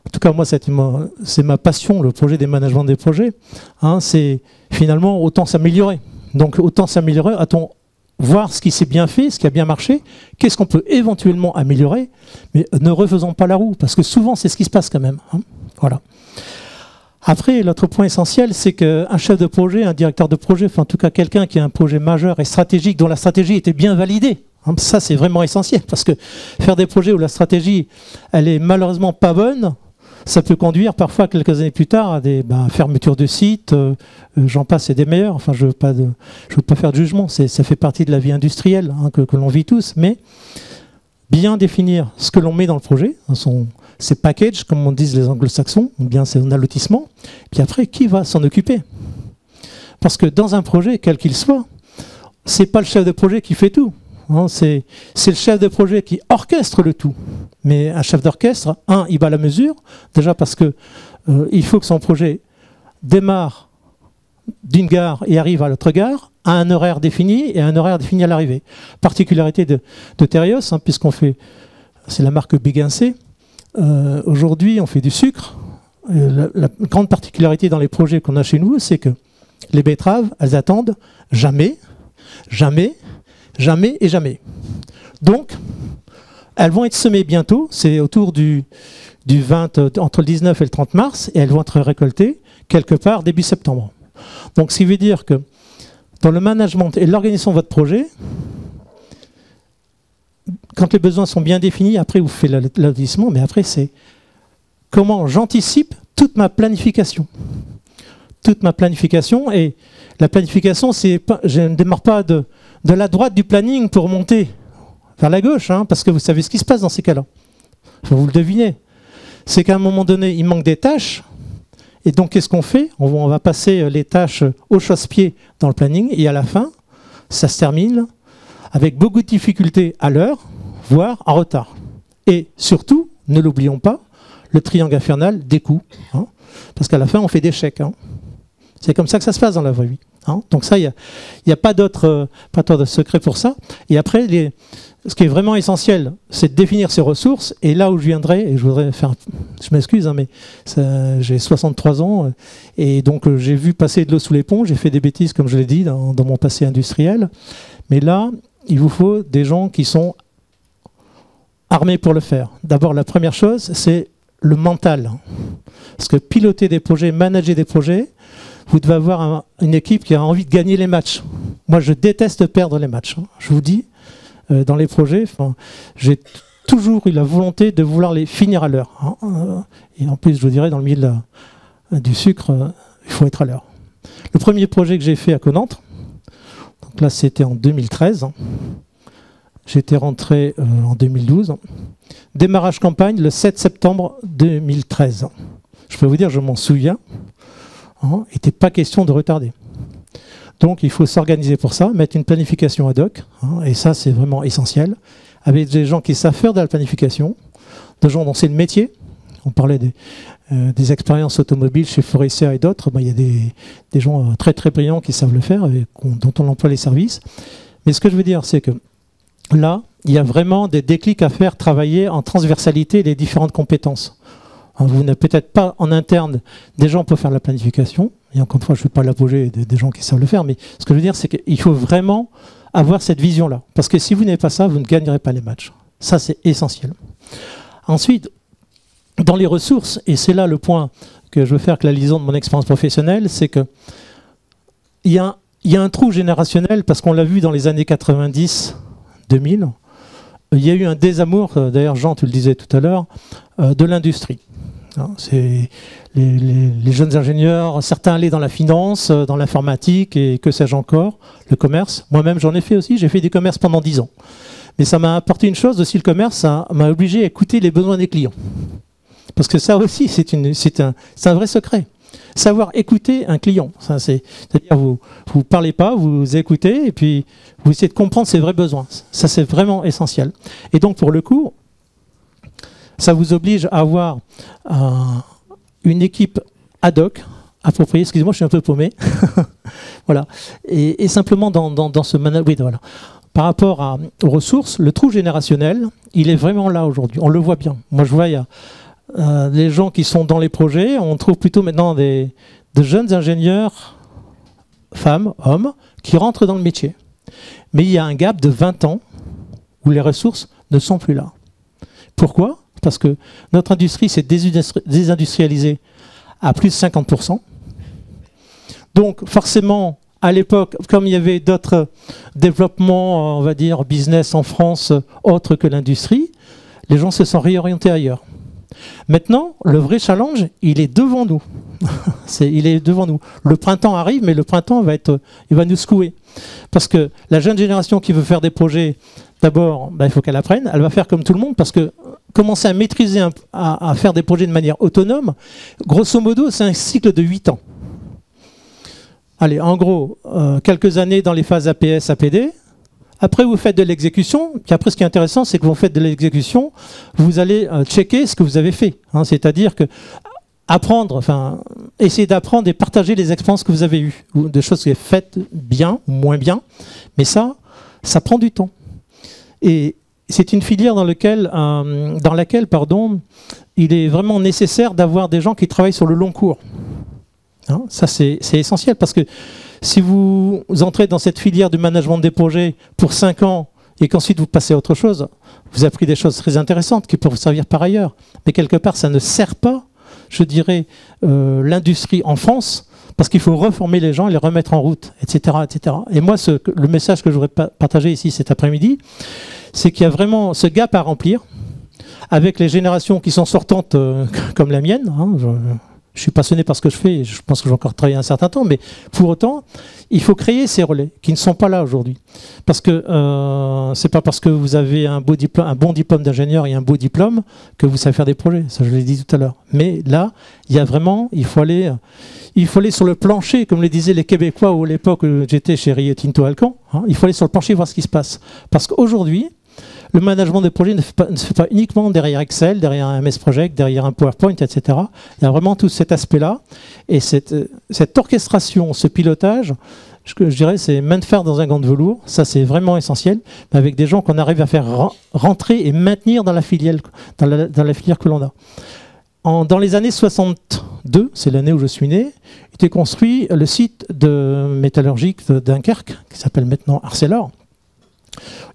S6: en tout cas moi c'est ma passion, le projet des managements des projets, hein, c'est finalement autant s'améliorer. Donc autant s'améliorer, a-t-on voir ce qui s'est bien fait, ce qui a bien marché, qu'est-ce qu'on peut éventuellement améliorer, mais ne refaisons pas la roue, parce que souvent c'est ce qui se passe quand même. Hein. Voilà. Après, l'autre point essentiel, c'est qu'un chef de projet, un directeur de projet, enfin en tout cas quelqu'un qui a un projet majeur et stratégique, dont la stratégie était bien validée, hein, ça c'est vraiment essentiel, parce que faire des projets où la stratégie, elle est malheureusement pas bonne, ça peut conduire parfois quelques années plus tard à des fermetures de sites, j'en passe, c'est des meilleurs. Enfin, je veux pas faire de jugement, ça fait partie de la vie industrielle hein, que l'on vit tous, mais bien définir ce que l'on met dans le projet, ses packages, comme on disent les anglo-saxons, ou bien son allotissement, puis après, qui va s'en occuper? Parce que dans un projet, quel qu'il soit, c'est pas le chef de projet qui fait tout. Hein, c'est le chef de projet qui orchestre le tout. Mais un chef d'orchestre, il bat la mesure, déjà parce que il faut que son projet démarre d'une gare et arrive à l'autre gare, à un horaire défini et à un horaire défini à l'arrivée. Particularité de Tereos, hein, puisqu'on fait, c'est la marque Béguincé, aujourd'hui on fait du sucre. La grande particularité dans les projets qu'on a chez nous, c'est que les betteraves, elles attendent jamais, jamais, jamais et jamais. Donc, elles vont être semées bientôt, c'est autour du 20, entre le 19 et le 30 mars, et elles vont être récoltées quelque part début septembre. Donc, ce qui veut dire que dans le management et l'organisation de votre projet, quand les besoins sont bien définis, après vous faites l'allotissement, mais après c'est comment j'anticipe toute ma planification. Toute ma planification, et la planification, je ne démarre pas de la droite du planning pour monter vers la gauche, hein, parce que vous savez ce qui se passe dans ces cas-là. Vous le devinez. C'est qu'à un moment donné, il manque des tâches, et donc qu'est-ce qu'on fait? On va passer les tâches au chausse-pied dans le planning, et à la fin, ça se termine avec beaucoup de difficultés à l'heure, voire en retard. Et surtout, ne l'oublions pas, le triangle infernal des coûts, hein, parce qu'à la fin, on fait des chèques. Hein. C'est comme ça que ça se passe dans la vraie vie. Hein. Donc ça, il n'y a pas d'autre secret pour ça. Et après, ce qui est vraiment essentiel, c'est de définir ses ressources. Et là où je viendrai, et je m'excuse, hein, mais j'ai 63 ans, et donc j'ai vu passer de l'eau sous les ponts, j'ai fait des bêtises, comme je l'ai dit, dans mon passé industriel. Mais là, il vous faut des gens qui sont armés pour le faire. D'abord, la première chose, c'est le mental. Parce que piloter des projets, manager des projets, vous devez avoir une équipe qui a envie de gagner les matchs. Moi, je déteste perdre les matchs. Hein. Je vous dis, dans les projets, j'ai toujours eu la volonté de vouloir les finir à l'heure. Hein. Et en plus, je vous dirais, dans le milieu du sucre, il faut être à l'heure. Le premier projet que j'ai fait à Connantre, donc là, c'était en 2013. Hein. J'étais rentré en 2012. Démarrage campagne le 7 septembre 2013. Je peux vous dire, je m'en souviens. Il n'était pas question de retarder. Donc il faut s'organiser pour ça, mettre une planification ad hoc, hein, et ça c'est vraiment essentiel, avec des gens qui savent faire de la planification, des gens dont c'est le métier. On parlait des expériences automobiles chez Faurecia et d'autres, il y a des gens très très brillants qui savent le faire, et dont on emploie les services. Mais ce que je veux dire, c'est que là, il y a vraiment des déclics à faire travailler en transversalité les différentes compétences. Vous n'avez peut-être pas en interne des gens pour faire la planification, et encore une fois, je ne vais pas l'apogée des gens qui savent le faire, mais ce que je veux dire, c'est qu'il faut vraiment avoir cette vision-là. Parce que si vous n'avez pas ça, vous ne gagnerez pas les matchs. Ça, c'est essentiel. Ensuite, dans les ressources, et c'est là le point que je veux faire avec la liaison de mon expérience professionnelle, c'est qu'il y a un trou générationnel, parce qu'on l'a vu dans les années 90, 2000, il y a eu un désamour, d'ailleurs Jean, tu le disais tout à l'heure, de l'industrie. C'est les jeunes ingénieurs, certains allaient dans la finance, dans l'informatique et que sais-je encore, le commerce. Moi-même j'en ai fait aussi, j'ai fait du commerce pendant 10 ans. Mais ça m'a apporté une chose aussi, le commerce, ça m'a obligé à écouter les besoins des clients. Parce que ça aussi, c'est un vrai secret. Savoir écouter un client. C'est-à-dire vous ne parlez pas, vous écoutez et puis vous essayez de comprendre ses vrais besoins. Ça, c'est vraiment essentiel. Et donc, pour le coup, ça vous oblige à avoir une équipe ad hoc, appropriée. Excusez-moi, je suis un peu paumé. Voilà. Et simplement dans ce management, oui, voilà. Par rapport aux ressources, le trou générationnel, il est vraiment là aujourd'hui. On le voit bien. Moi, je vois, il y a les gens qui sont dans les projets. On trouve plutôt maintenant de jeunes ingénieurs, femmes, hommes, qui rentrent dans le métier. Mais il y a un gap de 20 ans où les ressources ne sont plus là. Pourquoi ? Parce que notre industrie s'est désindustrialisée à plus de 50%. Donc, forcément, à l'époque, comme il y avait d'autres développements, on va dire, business en France, autres que l'industrie, les gens se sont réorientés ailleurs. Maintenant, le vrai challenge, il est devant nous. Il est devant nous. Le printemps arrive, mais le printemps il va nous secouer. Parce que la jeune génération qui veut faire des projets, d'abord, il faut qu'elle apprenne. Elle va faire comme tout le monde, parce que commencer à maîtriser, à faire des projets de manière autonome, grosso modo, c'est un cycle de 8 ans. Allez, en gros, quelques années dans les phases APS, APD. Après, vous faites de l'exécution. Puis après, ce qui est intéressant, c'est que vous faites de l'exécution, vous allez checker ce que vous avez fait. C'est-à-dire que essayer d'apprendre et partager les expériences que vous avez eues, ou des choses que vous avez faites bien ou moins bien. Mais ça prend du temps. Et c'est une filière dans laquelle, il est vraiment nécessaire d'avoir des gens qui travaillent sur le long cours. Ça, c'est essentiel, parce que si vous entrez dans cette filière du management des projets pour 5 ans et qu'ensuite vous passez à autre chose, vous avez appris des choses très intéressantes qui peuvent vous servir par ailleurs. Mais quelque part, ça ne sert pas, je dirais, l'industrie en France, parce qu'il faut reformer les gens et les remettre en route, etc. etc. Et moi, le message que je voudrais partager ici cet après-midi, c'est qu'il y a vraiment ce gap à remplir avec les générations qui sont sortantes comme la mienne. Je suis passionné par ce que je fais et je pense que je vais encore travailler un certain temps, mais pour autant, il faut créer ces relais qui ne sont pas là aujourd'hui. Parce que c'est pas parce que vous avez un bon diplôme d'ingénieur et un beau diplôme que vous savez faire des projets. Ça, je l'ai dit tout à l'heure. Mais là, il faut aller sur le plancher, comme le disaient les Québécois à l'époque où j'étais chez Rio Tinto Alcan. Il faut aller sur le plancher voir ce qui se passe. Parce qu'aujourd'hui, le management de projet ne se fait pas uniquement derrière Excel, derrière un MS Project, derrière un PowerPoint, etc. Il y a vraiment tout cet aspect-là. Et cette orchestration, ce pilotage, je dirais, c'est main de fer dans un gant de velours. Ça, c'est vraiment essentiel. Mais avec des gens qu'on arrive à faire rentrer et maintenir dans la filière que l'on a. Dans les années 62, c'est l'année où je suis né, était construit le site métallurgique de Dunkerque, qui s'appelle maintenant Arcelor.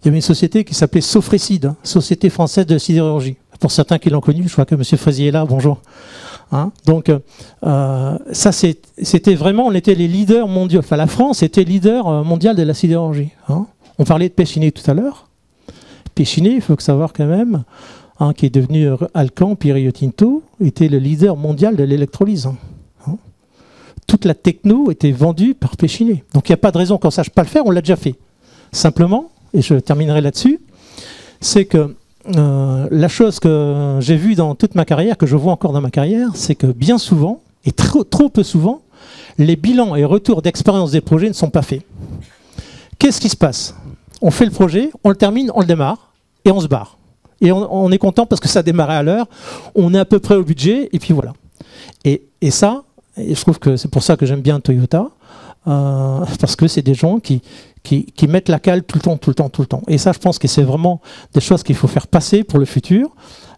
S6: Il y avait une société qui s'appelait Sofrecide, Société française de sidérurgie. Pour certains qui l'ont connu, je crois que M. Fraisier est là, bonjour. Donc, ça, c'était vraiment, on était les leaders mondiaux. Enfin, la France était leader mondial de la sidérurgie. On parlait de Pechiney tout à l'heure. Pechiney, il faut savoir quand même, qui est devenu Alcan, puis Rio Tinto, était le leader mondial de l'électrolyse. Toute la techno était vendue par Pechiney. Donc, il n'y a pas de raison qu'on ne sache pas le faire, on l'a déjà fait. Simplement, et je terminerai là-dessus, c'est que la chose que j'ai vue dans toute ma carrière, que je vois encore dans ma carrière, c'est que bien souvent, et trop peu souvent, les bilans et retours d'expérience des projets ne sont pas faits. Qu'est-ce qui se passe ? On fait le projet, on le termine, on le démarre, et on se barre. Et on est content parce que ça a démarré à l'heure, on est à peu près au budget, et puis voilà. Et ça, et je trouve que c'est pour ça que j'aime bien Toyota, parce que c'est des gens qui mettent la cale tout le temps. Et ça, je pense que c'est vraiment des choses qu'il faut faire passer pour le futur.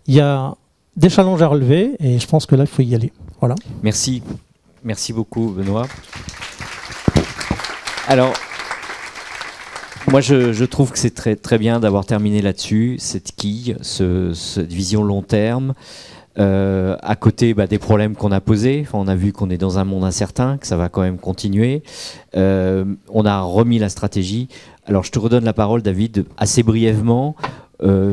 S6: Il y a des challenges à relever et je pense que là, il faut y aller. Voilà.
S1: Merci. Merci beaucoup, Benoît. Alors, moi, je trouve que c'est très, très bien d'avoir terminé là-dessus, cette quille, cette vision long terme. À côté des problèmes qu'on a posés, on a vu qu'on est dans un monde incertain, que ça va quand même continuer. On a remis la stratégie. Alors je te redonne la parole, David, assez brièvement.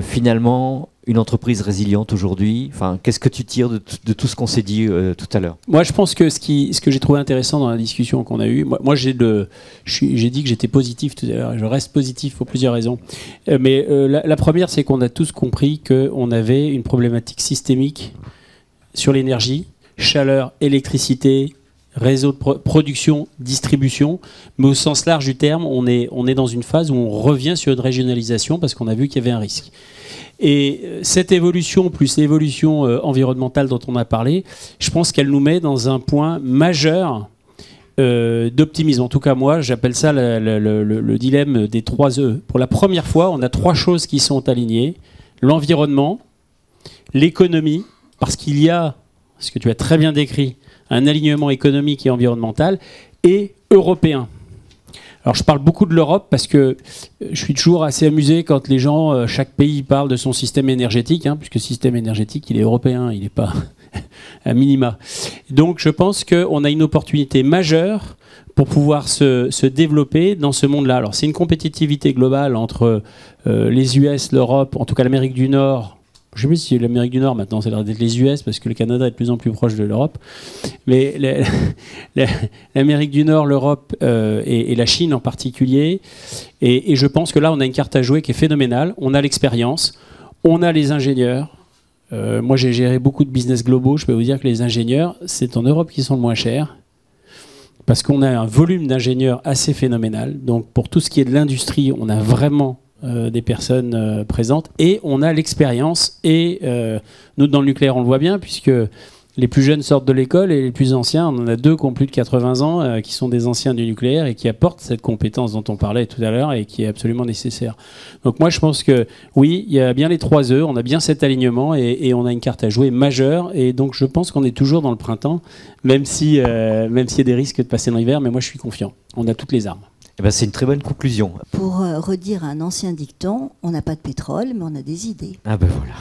S1: finalement une entreprise résiliente aujourd'hui? Enfin, qu'est-ce que tu tires de tout ce qu'on s'est dit tout à l'heure?
S4: Moi, je pense que ce que j'ai trouvé intéressant dans la discussion qu'on a eue, moi j'ai dit que j'étais positif tout à l'heure, et je reste positif pour plusieurs raisons. Mais la première, c'est qu'on a tous compris qu'on avait une problématique systémique sur l'énergie, chaleur, électricité, réseau de production, distribution, mais au sens large du terme, on est dans une phase où on revient sur une régionalisation parce qu'on a vu qu'il y avait un risque. Et cette évolution, plus l'évolution environnementale dont on a parlé, je pense qu'elle nous met dans un point majeur d'optimisme. En tout cas, moi, j'appelle ça le dilemme des 3 E. Pour la première fois, on a 3 choses qui sont alignées. L'environnement, l'économie, parce qu'il y a, ce que tu as très bien décrit, un alignement économique et environnemental, et européen. Alors je parle beaucoup de l'Europe parce que je suis toujours assez amusé quand les gens, chaque pays parle de son système énergétique, puisque le système énergétique, il est européen, il n'est pas à minima. Donc je pense qu'on a une opportunité majeure pour pouvoir se développer dans ce monde-là. Alors c'est une compétitivité globale entre les US, l'Europe, en tout cas l'Amérique du Nord. Je ne sais pas si l'Amérique du Nord maintenant, ça a l'air d'être les US parce que le Canada est de plus en plus proche de l'Europe. Mais l'Amérique du Nord, l'Europe et la Chine en particulier. Et je pense que là, on a une carte à jouer qui est phénoménale. On a l'expérience, on a les ingénieurs. Moi, j'ai géré beaucoup de business globaux. Je peux vous dire que les ingénieurs, c'est en Europe qu'ils sont le moins chers. Parce qu'on a un volume d'ingénieurs assez phénoménal. Donc, pour tout ce qui est de l'industrie, on a vraiment des personnes présentes et on a l'expérience et nous dans le nucléaire on le voit bien puisque les plus jeunes sortent de l'école et les plus anciens, on en a 2 qui ont plus de 80 ans qui sont des anciens du nucléaire et qui apportent cette compétence dont on parlait tout à l'heure et qui est absolument nécessaire. Donc moi je pense que oui, il y a bien les 3 E, on a bien cet alignement et on a une carte à jouer majeure et donc je pense qu'on est toujours dans le printemps même s'il y a des risques de passer dans l'hiver, mais moi je suis confiant, on a toutes les armes.
S1: Eh ben, c'est une très bonne conclusion.
S2: Pour redire un ancien dicton, on n'a pas de pétrole, mais on a des idées.
S1: Ah ben voilà.